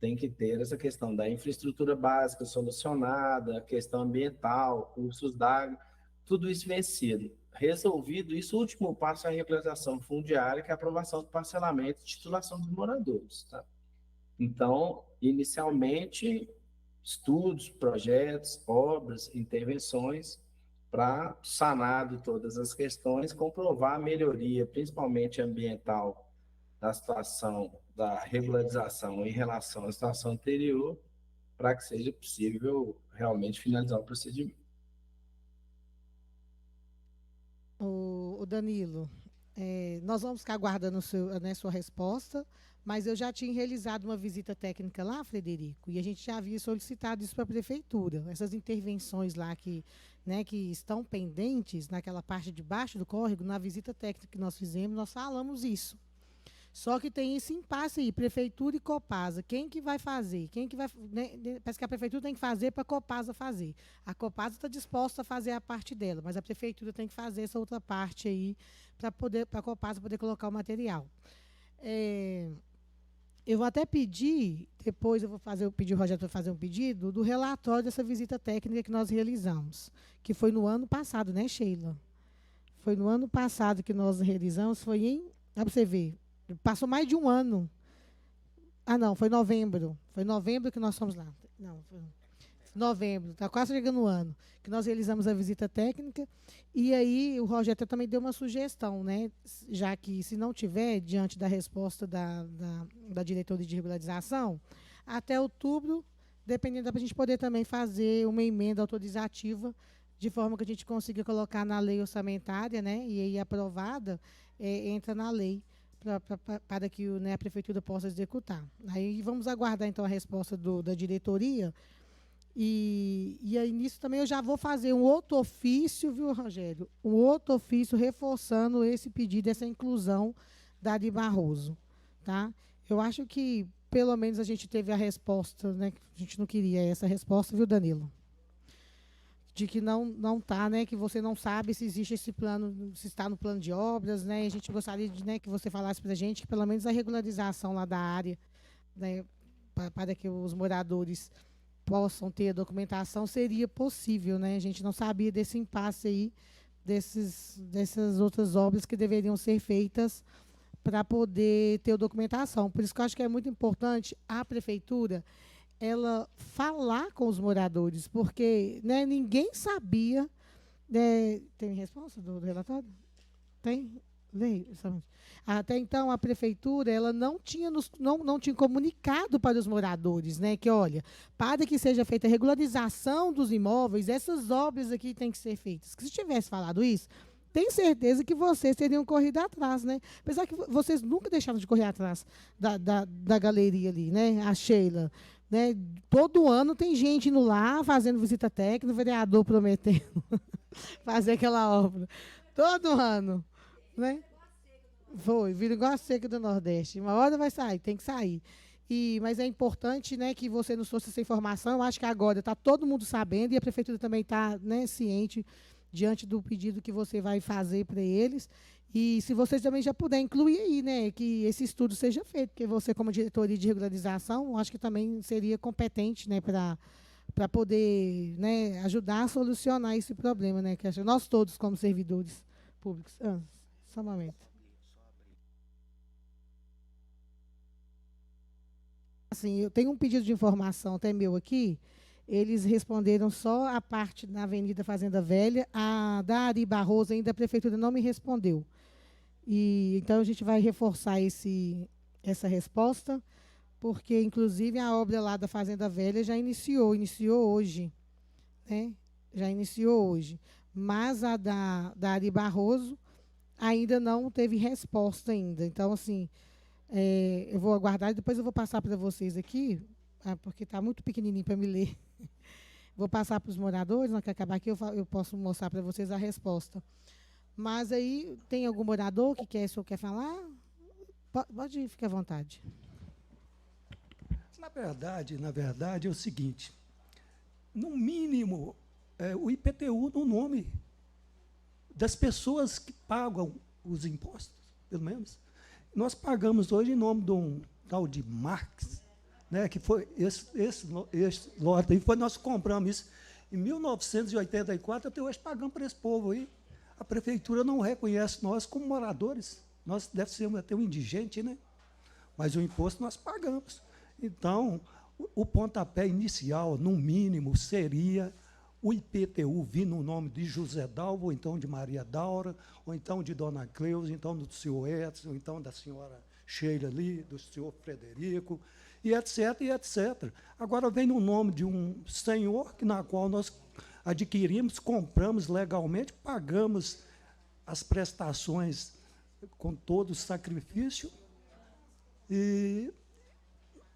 tem que ter essa questão da infraestrutura básica solucionada, a questão ambiental, cursos d'água, tudo isso vencido. Resolvido isso, o último passo é a regularização fundiária, que é a aprovação do parcelamento e titulação dos moradores, tá? Então, inicialmente, estudos, projetos, obras, intervenções para sanar de todas as questões, comprovar a melhoria, principalmente ambiental, da situação da regularização em relação à situação anterior, para que seja possível realmente finalizar o procedimento. O Danilo, nós vamos ficar aguardando sua resposta, mas eu já tinha realizado uma visita técnica lá, Frederico, e a gente já havia solicitado isso para a prefeitura, essas intervenções lá que estão pendentes naquela parte de baixo do córrego, na visita técnica que nós fizemos, nós falamos isso. Só que tem esse impasse aí, prefeitura e Copasa. Quem que vai fazer? Parece que a prefeitura tem que fazer para a Copasa fazer. A Copasa está disposta a fazer a parte dela, mas a prefeitura tem que fazer essa outra parte aí para a Copasa poder colocar o material. Eu vou até pedir, depois eu vou pedir o Rogério para fazer um pedido do relatório dessa visita técnica que nós realizamos, que foi no ano passado, né, Sheila? Foi no ano passado que nós realizamos, dá para você ver, passou mais de um ano. Não, foi novembro. Foi novembro que nós fomos lá. Não, foi novembro, está quase chegando o ano, que nós realizamos a visita técnica. E aí o Rogério também deu uma sugestão, né? Já que se não tiver, diante da resposta da diretoria de regularização, até outubro, dependendo, dá para a gente poder também fazer uma emenda autorizativa, de forma que a gente consiga colocar na lei orçamentária, né? E aí aprovada, entra na lei, para que a prefeitura possa executar. Aí vamos aguardar, então, a resposta da diretoria. E aí, nisso também, eu já vou fazer um outro ofício, viu, Rogério? Um outro ofício reforçando esse pedido, essa inclusão da Ari Barroso. Tá? Eu acho que, pelo menos, a gente teve a resposta, né? A gente não queria essa resposta, viu, Danilo? De que não está, né, que você não sabe se existe esse plano, se está no plano de obras, né, e a gente gostaria de, né, que você falasse para a gente que pelo menos a regularização lá da área, né, para que os moradores possam ter a documentação, seria possível, né, a gente não sabia desse impasse aí, dessas outras obras que deveriam ser feitas para poder ter a documentação. Por isso que eu acho que é muito importante a prefeitura ela falar com os moradores, porque, né, ninguém sabia. Tem resposta do relatório? Tem? Leio. Até então, a prefeitura ela não tinha comunicado para os moradores, né, que, olha, para que seja feita a regularização dos imóveis, essas obras aqui têm que ser feitas. Se tivesse falado isso, tenho certeza que vocês teriam corrido atrás, né? Apesar que vocês nunca deixaram de correr atrás da galeria ali, né? A Sheila. Né? Todo ano tem gente indo lá, fazendo visita técnica, o vereador prometendo fazer aquela obra. Todo ano. Né? Vira igual a seca do Nordeste. Uma hora vai sair, tem que sair. Mas é importante, né, que você nos trouxe essa informação. Eu acho que agora está todo mundo sabendo e a prefeitura também está, né, ciente diante do pedido que você vai fazer para eles. E se vocês também já puderem incluir aí, né, que esse estudo seja feito, porque você, como diretoria de regularização, acho que também seria competente, né, para poder, né, ajudar a solucionar esse problema, né, que nós todos, como servidores públicos. Só um momento. Assim, eu tenho um pedido de informação até meu aqui. Eles responderam só a parte da Avenida Fazenda Velha. A da Ari Barroso ainda a prefeitura não me respondeu. E então a gente vai reforçar essa resposta, porque inclusive a obra lá da Fazenda Velha já iniciou hoje, né? Já iniciou hoje. Mas a da Ari Barroso ainda não teve resposta ainda. Então, assim, eu vou aguardar e depois eu vou passar para vocês aqui, porque está muito pequenininho para me ler. Vou passar para os moradores, na hora que acabar aqui eu posso mostrar para vocês a resposta. Mas aí, tem algum morador que quer falar? Pode ficar à vontade. Na verdade, é o seguinte, no mínimo, o IPTU no nome das pessoas que pagam os impostos, pelo menos. Nós pagamos hoje em nome de um tal de Marx, né, que foi esse lote aí, nós compramos isso em 1984, até hoje pagamos para esse povo aí. A prefeitura não reconhece nós como moradores, nós deve ser até um indigente, né? Mas o imposto nós pagamos. Então, o pontapé inicial, no mínimo, seria o IPTU vir no nome de José Dalva, ou então de Maria Daura, ou então de Dona Cleusa, então do senhor Edson, ou então da senhora Sheila ali, do senhor Frederico, e etc, e etc. Agora vem no nome de um senhor na qual nós adquirimos, compramos legalmente, pagamos as prestações com todo o sacrifício e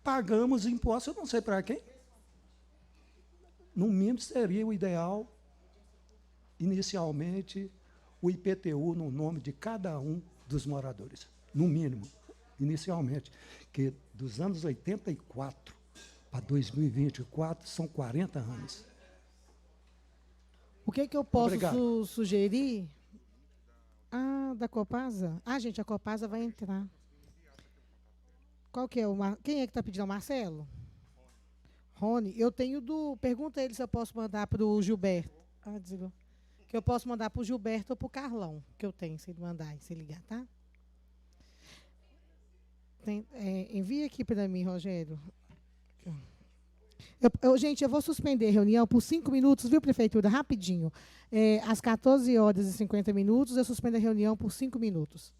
pagamos impostos, eu não sei para quem. No mínimo, seria o ideal, inicialmente, o IPTU no nome de cada um dos moradores. No mínimo, inicialmente. Que dos anos 84 para 2024 são 40 anos. O que eu posso sugerir? Da Copasa? Gente, a Copasa vai entrar. Qual que é quem é que está pedindo? O Marcelo? Rony, eu tenho pergunta a ele se eu posso mandar para o Gilberto. Desligou. Que eu posso mandar para o Gilberto ou para o Carlão, que eu tenho, se ele mandar, se ligar, tá? Envia aqui para mim, Rogério. Gente, eu vou suspender a reunião por 5 minutos, viu, prefeitura? Rapidinho. Às 14h50, eu suspendo a reunião por 5 minutos.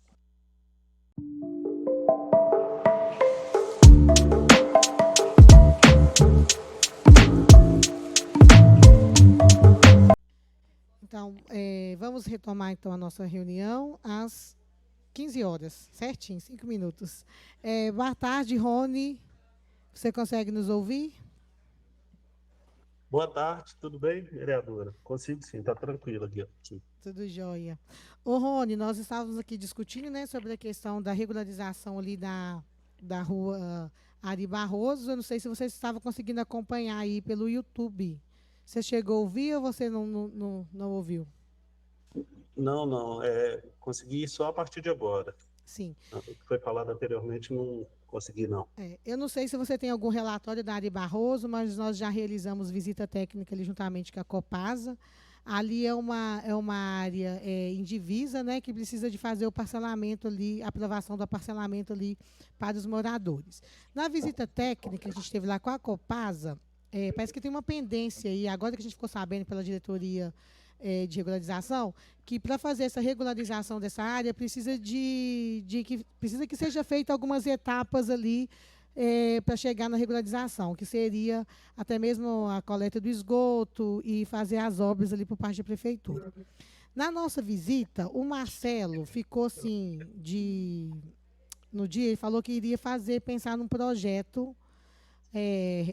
Então, vamos retomar então a nossa reunião às 15 horas, certinho, 5 minutos. Boa tarde, Rony. Você consegue nos ouvir? Boa tarde, tudo bem, vereadora? Consigo sim, está tranquilo aqui. Tudo jóia. Ô, Rony, nós estávamos aqui discutindo, né, sobre a questão da regularização ali da rua Ari Barroso. Eu não sei se você estava conseguindo acompanhar aí pelo YouTube. Você chegou a ouvir ou você não ouviu? Não, consegui só a partir de agora. Sim. O que foi falado anteriormente, não consegui, não. Eu não sei se você tem algum relatório da Ari Barroso, mas nós já realizamos visita técnica ali juntamente com a Copasa. Ali é uma área indivisa, né, que precisa de fazer o parcelamento ali, a aprovação do parcelamento ali para os moradores. Na visita técnica, a gente esteve lá com a Copasa, parece que tem uma pendência aí, agora que a gente ficou sabendo pela diretoria de regularização, que para fazer essa regularização dessa área precisa que seja feita algumas etapas ali para chegar na regularização, que seria até mesmo a coleta do esgoto e fazer as obras ali por parte da prefeitura. Na nossa visita, o Marcelo ficou assim, no dia ele falou que iria pensar num projeto,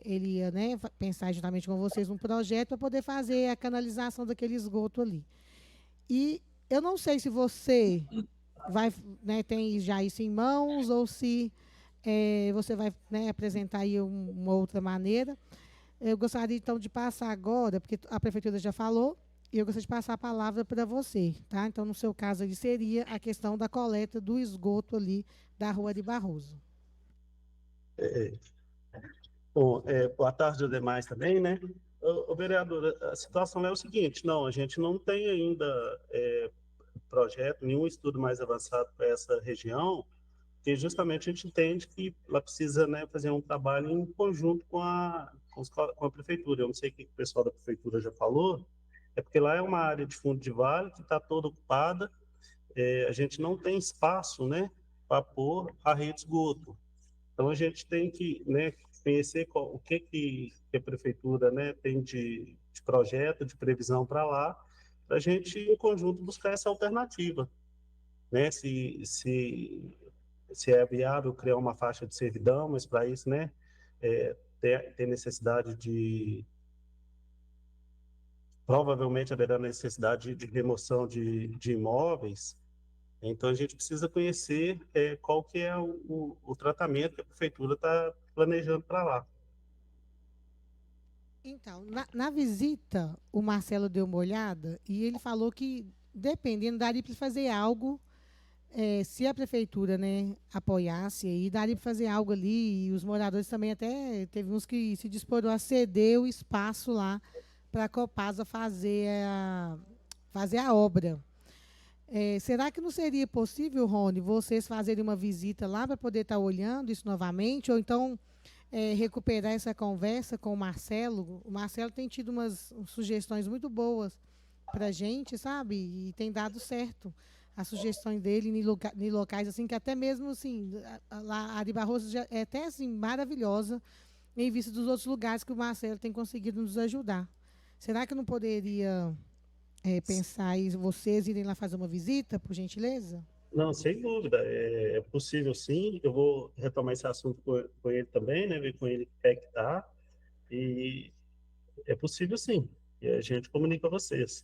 ele ia, né, pensar juntamente com vocês num projeto para poder fazer a canalização daquele esgoto ali. E eu não sei se você vai, né, tem já isso em mãos ou se você vai, né, apresentar aí uma outra maneira. Eu gostaria, então, de passar agora, porque a prefeitura já falou, e eu gostaria de passar a palavra para você, tá? Então, no seu caso, ali seria a questão da coleta do esgoto ali da Rua de Barroso. Bom, boa tarde aos demais também, né? Vereadora, a situação é o seguinte, não, a gente não tem ainda projeto, nenhum estudo mais avançado para essa região, porque justamente a gente entende que ela precisa, né, fazer um trabalho em conjunto com a prefeitura. Eu não sei o que o pessoal da prefeitura já falou, é porque lá é uma área de fundo de vale que está toda ocupada, a gente não tem espaço, né, para pôr a rede de esgoto. Então a gente tem que, né, conhecer o que a prefeitura, né, tem de projeto, de previsão para lá, para a gente, em conjunto, buscar essa alternativa, né? Se é viável criar uma faixa de servidão, mas para isso, né, tem necessidade provavelmente haverá necessidade de remoção de imóveis. Então a gente precisa conhecer qual que é o tratamento que a prefeitura está planejando para lá. Então, na visita, o Marcelo deu uma olhada e ele falou que, dependendo, daria para fazer algo, se a prefeitura, né, apoiasse, aí daria para fazer algo ali, e os moradores também até, teve uns que se disporam a ceder o espaço lá para a Copasa fazer a obra. Será que não seria possível, Rony, vocês fazerem uma visita lá para poder estar olhando isso novamente, ou então recuperar essa conversa com o Marcelo? O Marcelo tem tido umas sugestões muito boas para a gente, sabe? E tem dado certo as sugestões dele em locais assim, que até mesmo assim, lá a Ari Barroso já é até assim, maravilhosa, em vista dos outros lugares que o Marcelo tem conseguido nos ajudar. Será que não poderia pensar em vocês irem lá fazer uma visita, por gentileza? Não, sem dúvida, é possível sim. Eu vou retomar esse assunto com ele também, né? Ver com ele o que é que tá. E é possível sim. E a gente comunica a vocês.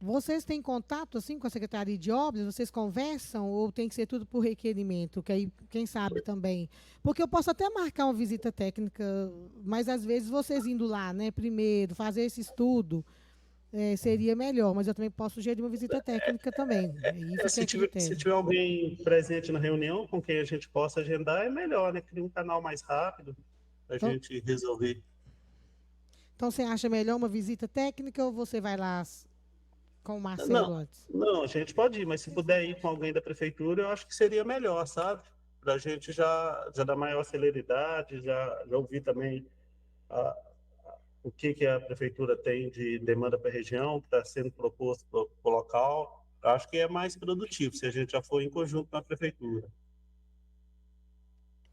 Vocês têm contato assim com a Secretaria de Obras? Vocês conversam ou tem que ser tudo por requerimento? Que aí, quem sabe também. Porque eu posso até marcar uma visita técnica, mas às vezes vocês indo lá, né, primeiro, fazer esse estudo, seria melhor. Mas eu também posso sugerir uma visita técnica também. Se tiver alguém presente na reunião com quem a gente possa agendar, é melhor, né? Cria um canal mais rápido para a gente resolver. Então, você acha melhor uma visita técnica ou você vai lá com o Marcelo antes? Não, a gente pode ir, mas se puder ir com alguém da prefeitura, eu acho que seria melhor, sabe? Para a gente já dar maior celeridade, já ouvir também o que a prefeitura tem de demanda para a região, que está sendo proposto para o local. Eu acho que é mais produtivo se a gente já for em conjunto com a prefeitura.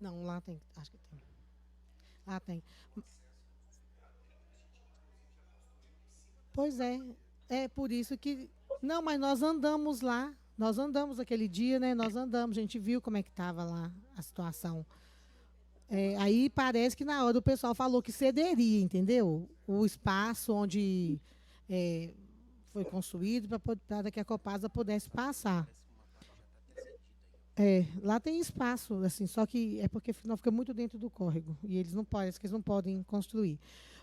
Não, lá tem, acho que tem. Lá tem. Pois é por isso que... Não, mas nós andamos lá, nós andamos aquele dia, né? Nós andamos, a gente viu como é que estava lá a situação. Aí parece que na hora o pessoal falou que cederia, entendeu? O espaço onde foi construído para que a Copasa pudesse passar. Lá tem espaço, assim, só que é porque não fica muito dentro do córrego e eles não podem construir.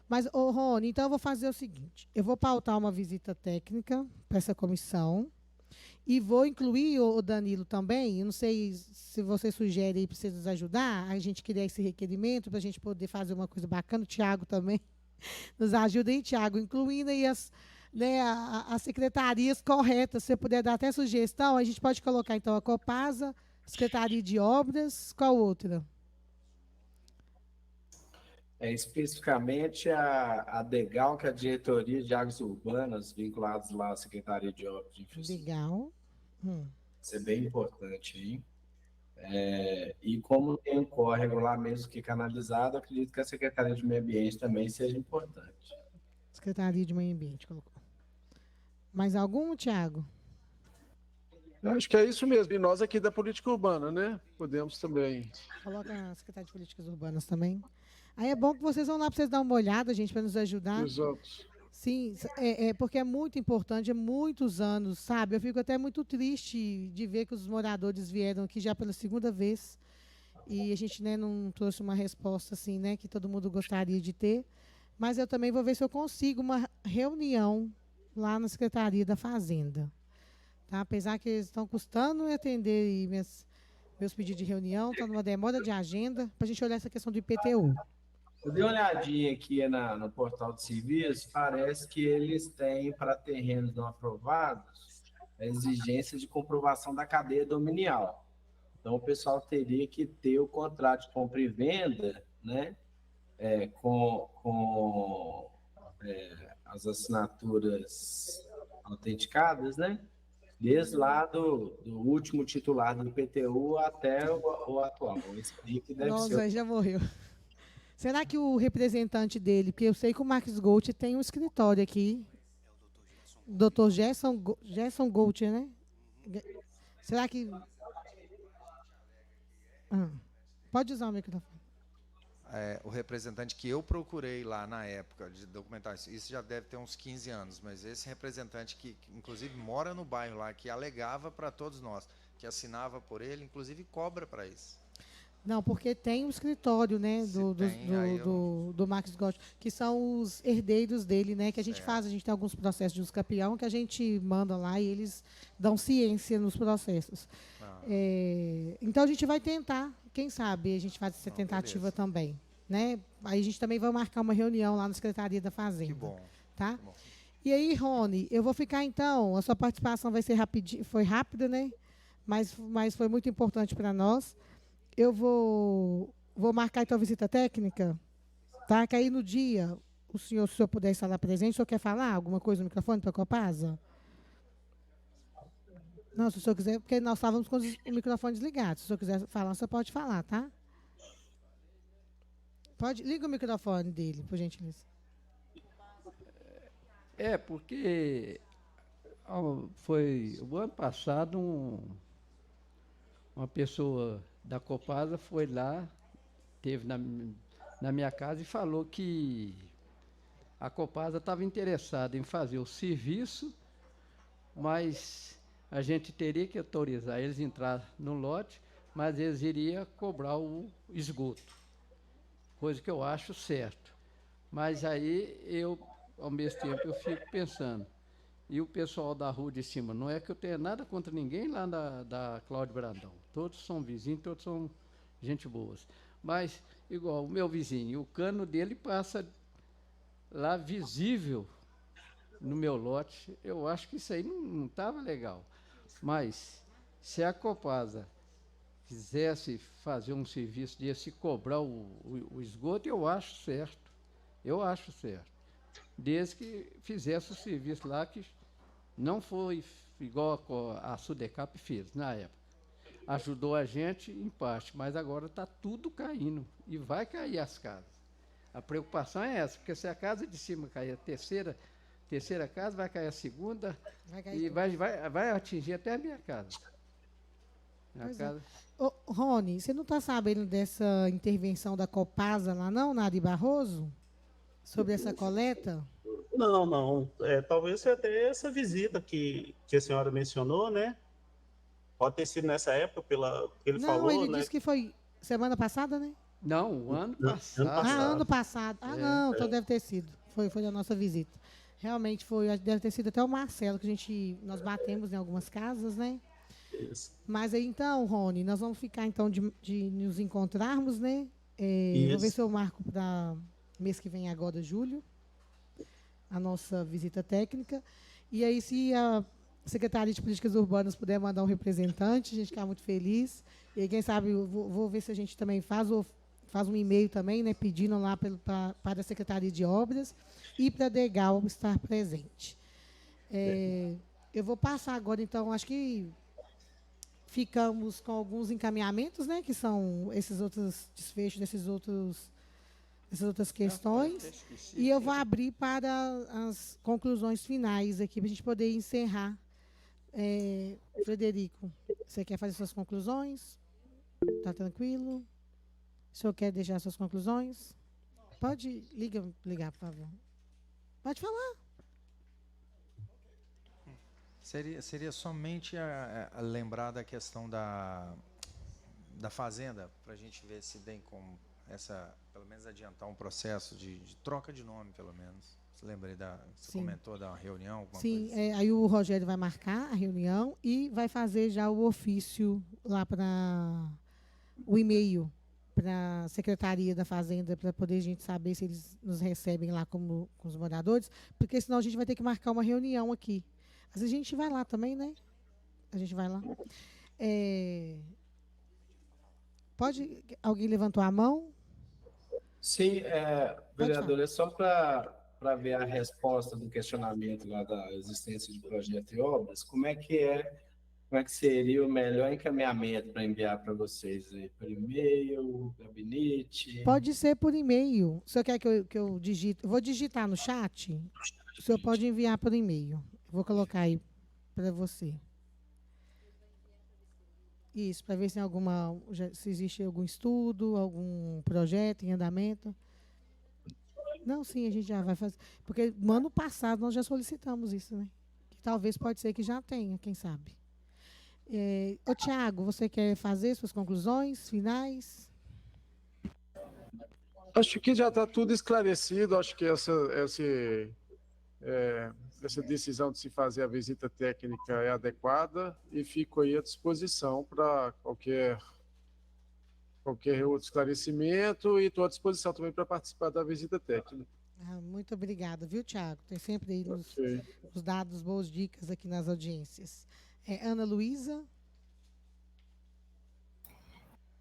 Mas, Rony, então eu vou fazer o seguinte, eu vou pautar uma visita técnica para essa comissão e vou incluir o Danilo também. Eu não sei se você sugere aí para vocês nos ajudar, a gente criar esse requerimento para a gente poder fazer uma coisa bacana. O Tiago também nos ajuda aí, Tiago, incluindo aí as secretarias corretas. Se você puder dar até sugestão, a gente pode colocar então a Copasa, Secretaria de Obras, qual outra? Especificamente a DEGAL, que é a Diretoria de Águas Urbanas, vinculados lá à Secretaria de Obras de Infraestrutura. Legal. Isso é bem importante aí. E como tem um córrego lá mesmo que canalizado, acredito que a Secretaria de Meio Ambiente também seja importante. Secretaria de Meio Ambiente, colocou. Mais algum, Tiago? Acho que é isso mesmo. E nós aqui da Política Urbana, né? Podemos também. Coloca a Secretaria de Políticas Urbanas também. Aí é bom que vocês vão lá para vocês dar uma olhada, gente, para nos ajudar. Exato. Sim, porque é muito importante, é muitos anos, sabe? Eu fico até muito triste de ver que os moradores vieram aqui já pela segunda vez e a gente, né, não trouxe uma resposta assim, né, que todo mundo gostaria de ter. Mas eu também vou ver se eu consigo uma reunião lá na Secretaria da Fazenda. Tá? Apesar que eles estão custando atender meus pedidos de reunião, está numa demora de agenda, para a gente olhar essa questão do IPTU. Eu dei uma olhadinha aqui no portal de serviço, parece que eles têm para terrenos não aprovados a exigência de comprovação da cadeia dominial. Então, o pessoal teria que ter o contrato de compra e venda, né, com as assinaturas autenticadas, né, desde lá do último titular do IPTU até o atual. Esse aí que deve Nossa, ser. já morreu. Será que o representante dele, porque eu sei que o Marcos Gold tem um escritório aqui, Dr. Gerson Gold, né? Será que... Pode usar o microfone. O representante que eu procurei lá na época de documentação, isso já deve ter uns 15 anos, mas esse representante que inclusive mora no bairro lá, que alegava para todos nós, que assinava por ele, inclusive cobra para isso. Não, porque tem um escritório, né, do Marcos Gold, que são os herdeiros dele, né, que a gente faz, a gente tem alguns processos de uso campeão que a gente manda lá e eles dão ciência nos processos. Então a gente vai tentar, quem sabe a gente faz essa tentativa também, né? Aí a gente também vai marcar uma reunião lá na Secretaria da Fazenda. Que bom. Tá? Que bom. E aí, Rony, eu vou ficar então, a sua participação vai ser foi rápida, né? Mas foi muito importante para nós. Eu vou marcar então a visita técnica, tá? Que aí no dia, se o senhor puder estar lá presente, o senhor quer falar alguma coisa no microfone para a Copasa? Não, se o senhor quiser, porque nós estávamos com o microfone desligado. Se o senhor quiser falar, o senhor pode falar, tá? Liga o microfone dele, por gentileza. Porque foi o ano passado uma pessoa da Copasa foi lá, esteve na minha casa e falou que a Copasa estava interessada em fazer o serviço, mas a gente teria que autorizar eles a entrar no lote, mas eles iriam cobrar o esgoto, coisa que eu acho certo. Mas aí ao mesmo tempo, eu fico pensando, e o pessoal da rua de cima, não é que eu tenha nada contra ninguém lá da Cláudio Brandão, todos são vizinhos, todos são gente boas, mas, igual o meu vizinho, o cano dele passa lá visível no meu lote, eu acho que isso aí não estava legal, mas se a Copasa quisesse fazer um serviço desse, cobrar o esgoto, eu acho certo, desde que fizesse o serviço lá, que não foi igual a Sudecap fez na época. Ajudou a gente em parte, mas agora está tudo caindo e vai cair as casas. A preocupação é essa, porque se a casa de cima cair a terceira casa, vai cair a segunda e vai atingir até a minha casa. Ô, Rony, você não está sabendo dessa intervenção da Copasa lá não, Nari Barroso? Sobre essa coleta? Não. Talvez seja até essa visita que a senhora mencionou, né? Pode ter sido nessa época, que ele falou, né? Não, ele disse que foi semana passada, né? Não, o ano passado. Ano passado. Então deve ter sido. Foi da nossa visita. Realmente foi, deve ter sido até o Marcelo, que nós batemos em algumas casas, né? Isso. Mas aí, então, Rony, nós vamos ficar, então, de nos encontrarmos, né? Vou ver se eu marco para mês que vem agora, julho, a nossa visita técnica. E aí, se a Secretaria de Políticas Urbanas puder mandar um representante, a gente fica muito feliz. E aí, quem sabe, eu vou ver se a gente também faz um e-mail também, né, pedindo lá para a Secretaria de Obras e para a DEGAL estar presente. Eu vou passar agora, então, acho que ficamos com alguns encaminhamentos, né, que são esses outros desfechos dessas outras questões, e eu vou abrir para as conclusões finais aqui, para a gente poder encerrar. Frederico, você quer fazer suas conclusões? Está tranquilo? O senhor quer deixar suas conclusões? Pode ligar, por favor. Pode falar. Seria somente a lembrar da questão da Fazenda, para a gente ver se tem como pelo menos adiantar um processo de troca de nome, pelo menos. Você lembra você comentou da reunião? Alguma coisa? Aí o Rogério vai marcar a reunião e vai fazer já o ofício lá para o e-mail para a Secretaria da Fazenda, para poder a gente saber se eles nos recebem lá com os moradores, porque senão a gente vai ter que marcar uma reunião aqui. Mas a gente vai lá também, né? A gente vai lá. Pode... Alguém levantou a mão? Sim, Pode vereador, é só para ver a resposta do questionamento lá da existência de projeto e obras, como é que seria o melhor encaminhamento para enviar para vocês aí? Por e-mail, gabinete? Pode ser por e-mail. O senhor quer que eu digite? Eu vou digitar no chat. O senhor pode enviar por e-mail. Vou colocar aí para você. Isso, para ver se se existe algum estudo, algum projeto em andamento. Não, sim, a gente já vai fazer. Porque no ano passado nós já solicitamos isso, né? Que talvez pode ser que já tenha, quem sabe. Ô, Tiago, você quer fazer suas conclusões finais? Acho que já está tudo esclarecido. Acho que essa decisão de se fazer a visita técnica é adequada e fico aí à disposição para qualquer outro esclarecimento e estou à disposição também para participar da visita técnica. Muito obrigada, viu, Tiago? Tem sempre aí nos dados boas dicas aqui nas audiências. Ana Luísa?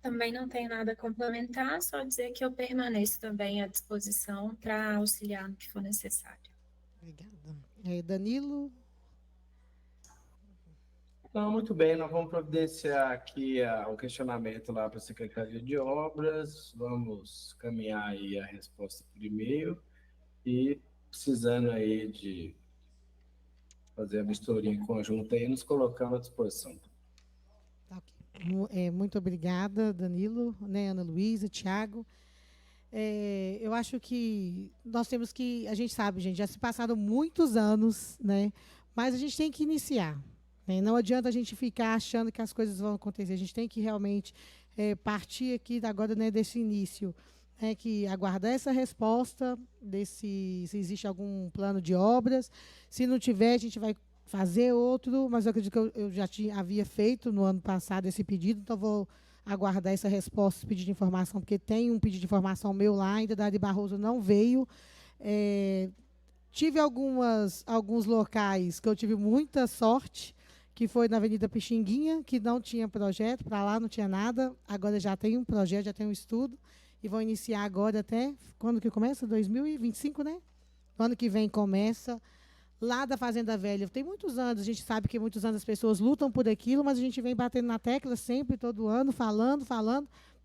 Também não tenho nada a complementar, só dizer que eu permaneço também à disposição para auxiliar no que for necessário. Obrigada. Danilo? Não, muito bem, nós vamos providenciar aqui o questionamento lá para a Secretaria de Obras, vamos caminhar aí a resposta por e-mail e precisando aí de fazer a vistoria em conjunto aí, nos colocamos à disposição. Tá, okay. Muito obrigada, Danilo, né, Ana Luísa, Tiago. Eu acho que nós temos que, a gente sabe, gente, já se passaram muitos anos, né, mas a gente tem que iniciar. Não adianta a gente ficar achando que as coisas vão acontecer. A gente tem que realmente partir aqui agora, né, desse início, que aguardar essa resposta, se existe algum plano de obras. Se não tiver, a gente vai fazer outro, mas eu acredito que eu já havia feito no ano passado esse pedido, então vou aguardar essa resposta, esse pedido de informação, porque tem um pedido de informação meu lá, ainda da Ari Barroso não veio. Tive alguns locais que eu tive muita sorte, que foi na Avenida Pixinguinha, que não tinha projeto, para lá não tinha nada, agora já tem um projeto, já tem um estudo, e vão iniciar agora até, quando que começa? 2025, né? No ano que vem começa, lá da Fazenda Velha. Tem muitos anos, a gente sabe que muitos anos as pessoas lutam por aquilo, mas a gente vem batendo na tecla sempre, todo ano, falando,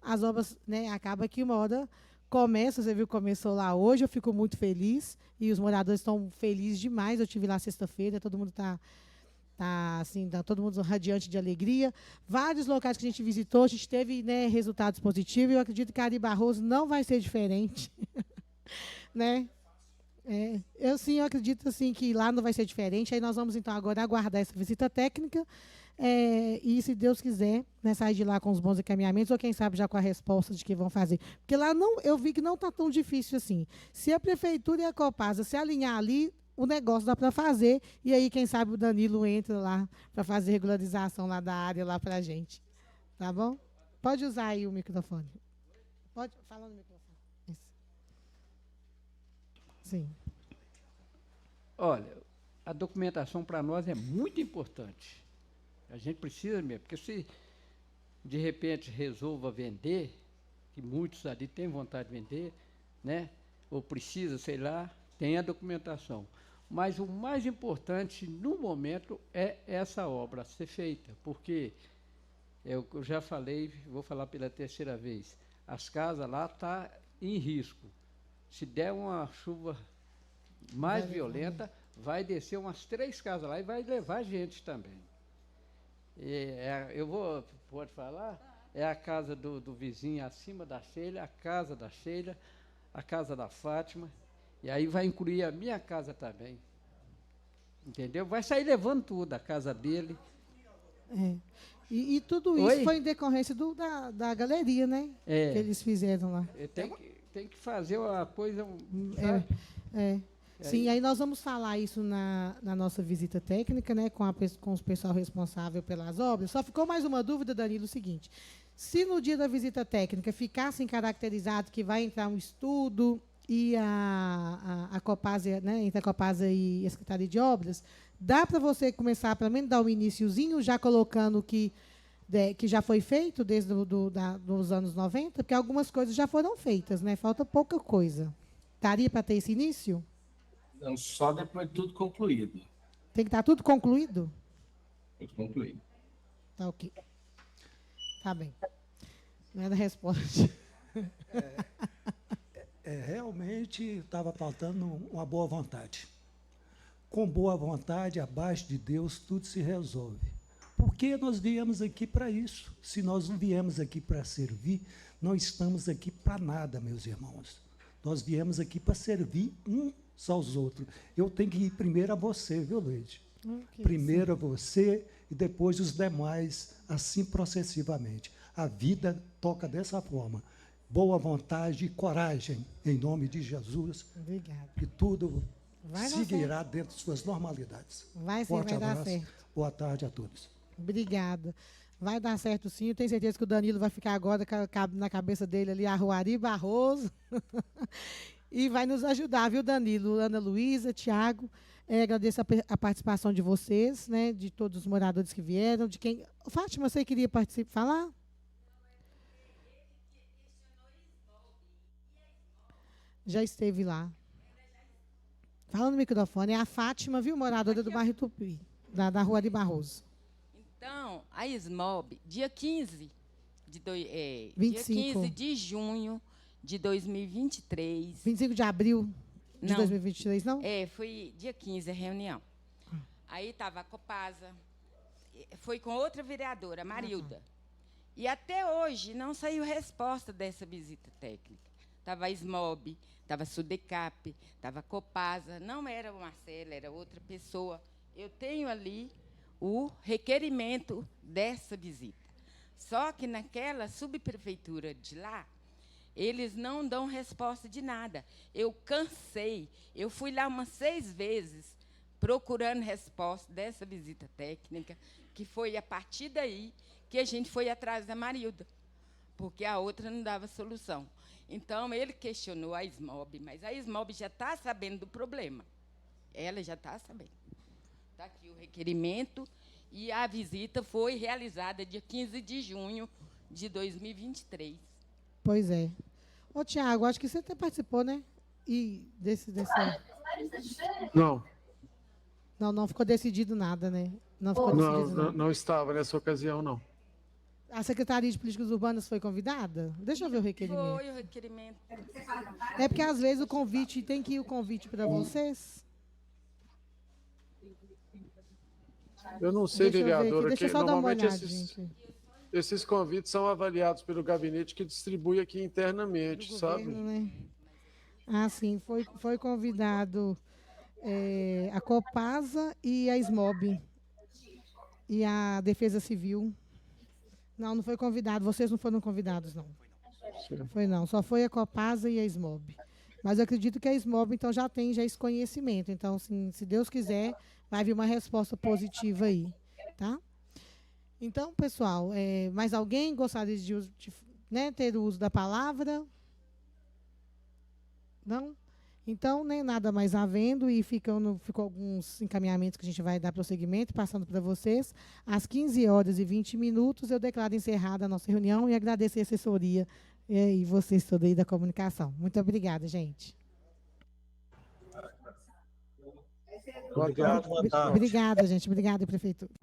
as obras, né, acaba que uma hora começa, você viu, começou lá hoje, eu fico muito feliz, e os moradores estão felizes demais, eu estive lá sexta-feira, todo mundo está assim, todo mundo radiante de alegria. Vários locais que a gente visitou, a gente teve, né, resultados positivos, e eu acredito que a Ari Barroso não vai ser diferente. Né? Eu acredito assim, que lá não vai ser diferente. Aí nós vamos, então, agora aguardar essa visita técnica e, se Deus quiser, né, sair de lá com os bons encaminhamentos, ou quem sabe já com a resposta de que vão fazer. Porque lá eu vi que não está tão difícil assim. Se a Prefeitura e a Copasa se alinhar ali, o negócio dá para fazer, e aí, quem sabe, o Danilo entra lá para fazer regularização lá da área lá para a gente. Tá bom? Pode usar aí o microfone. Pode falar no microfone. Isso. Sim. Olha, a documentação para nós é muito importante. A gente precisa mesmo, porque se de repente resolva vender, que muitos ali têm vontade de vender, né? Ou precisa, sei lá, tem a documentação. Mas o mais importante, no momento, é essa obra ser feita, porque, eu já falei, vou falar pela terceira vez, as casas lá estão em risco. Se der uma chuva mais violenta, vai descer umas 3 casas lá e vai levar gente também. Pode falar? É a casa do vizinho acima da Sheila, a casa da Sheila, a casa da Fátima, e aí vai incluir a minha casa também. Entendeu? Vai sair levando tudo, a casa dele. E tudo isso foi em decorrência da galeria, né? Que eles fizeram lá. Tem que fazer a coisa... Sim, aí nós vamos falar isso na nossa visita técnica, né, com o pessoal responsável pelas obras. Só ficou mais uma dúvida, Danilo, o seguinte: se no dia da visita técnica ficasse caracterizado que vai entrar um estudo e a Copasa, né, entre a Copasa e a Secretaria de Obras, dá para você começar, pelo menos, dar um iniciozinho, já colocando que já foi feito desde os anos 90, porque algumas coisas já foram feitas, né? Falta pouca coisa. Daria para ter esse início? Não, só depois de tudo concluído. Tem que estar tudo concluído? Tudo concluído. Tá ok. Tá bem. Não era a resposta. Realmente estava faltando uma boa vontade. Com boa vontade, abaixo de Deus, tudo se resolve. Por que nós viemos aqui para isso? Se nós não viemos aqui para servir, não estamos aqui para nada, meus irmãos. Nós viemos aqui para servir uns aos outros. Eu tenho que ir primeiro a você, viu, Leide? Primeiro a você e depois os demais, assim processivamente. A vida toca dessa forma. Boa vontade e coragem, em nome de Jesus. Obrigada. Que tudo vai seguirá dentro de suas normalidades. Vai sim, Forte vai dar abraço. certo. Boa tarde a todos. Obrigada. Vai dar certo sim. Eu tenho certeza que o Danilo vai ficar agora na cabeça dele ali, Arruari Barroso. E vai nos ajudar, viu, Danilo? Ana Luísa, Tiago. Agradeço a participação de vocês, né? De todos os moradores que vieram. De quem. Fátima, você queria falar? Já esteve lá. Fala no microfone. É a Fátima, viu, moradora do bairro Tupi, da Rua de Barroso. Então, a SMOB, dia 15 dia 25. 15 de junho de 2023. 25 de abril de Não. 2023, não? Foi dia 15 a reunião. Aí estava a Copasa, foi com outra vereadora, Marilda. E até hoje não saiu resposta dessa visita técnica. Estava a SMOB, estava a Sudecap, estava a Copasa, não era o Marcelo, era outra pessoa. Eu tenho ali o requerimento dessa visita. Só que naquela subprefeitura de lá, eles não dão resposta de nada. Eu cansei. Eu fui lá umas 6 vezes procurando resposta dessa visita técnica, que foi a partir daí que a gente foi atrás da Marilda, porque a outra não dava solução. Então, ele questionou a SMOB, mas a SMOB já está sabendo do problema. Ela já está sabendo. Está aqui o requerimento e a visita foi realizada dia 15 de junho de 2023. Pois é. Ô, Tiago, acho que você até participou, né? E Não. Não ficou decidido nada, né? Não ficou Não, decidido nada. não estava nessa ocasião, não. A Secretaria de Políticas Urbanas foi convidada? Deixa eu ver o requerimento. Foi o requerimento. É porque, às vezes, o convite tem que ir o convite para vocês. Eu não sei, Deixa eu ver aqui, vereadora, deixa eu que só dar uma normalmente olhada, gente. esses convites são avaliados pelo gabinete que distribui aqui internamente, Do sabe? governo, né? Ah, sim, foi convidado a Copasa e a SMOB e a Defesa Civil. Não foi convidado, vocês não foram convidados, não. Foi não, só foi a Copasa e a SMOB. Mas eu acredito que a SMOB, então, já tem esse conhecimento. Então, assim, se Deus quiser, vai vir uma resposta positiva aí, tá? Então, pessoal, mais alguém gostaria de ter o uso da palavra? Não? Então, nem nada mais havendo, e ficou alguns encaminhamentos que a gente vai dar prosseguimento, passando para vocês. Às 15h20, eu declaro encerrada a nossa reunião e agradecer a assessoria e vocês todos aí da comunicação. Muito obrigada, gente. Obrigado, boa tarde. Obrigada, gente. Obrigada, prefeitura.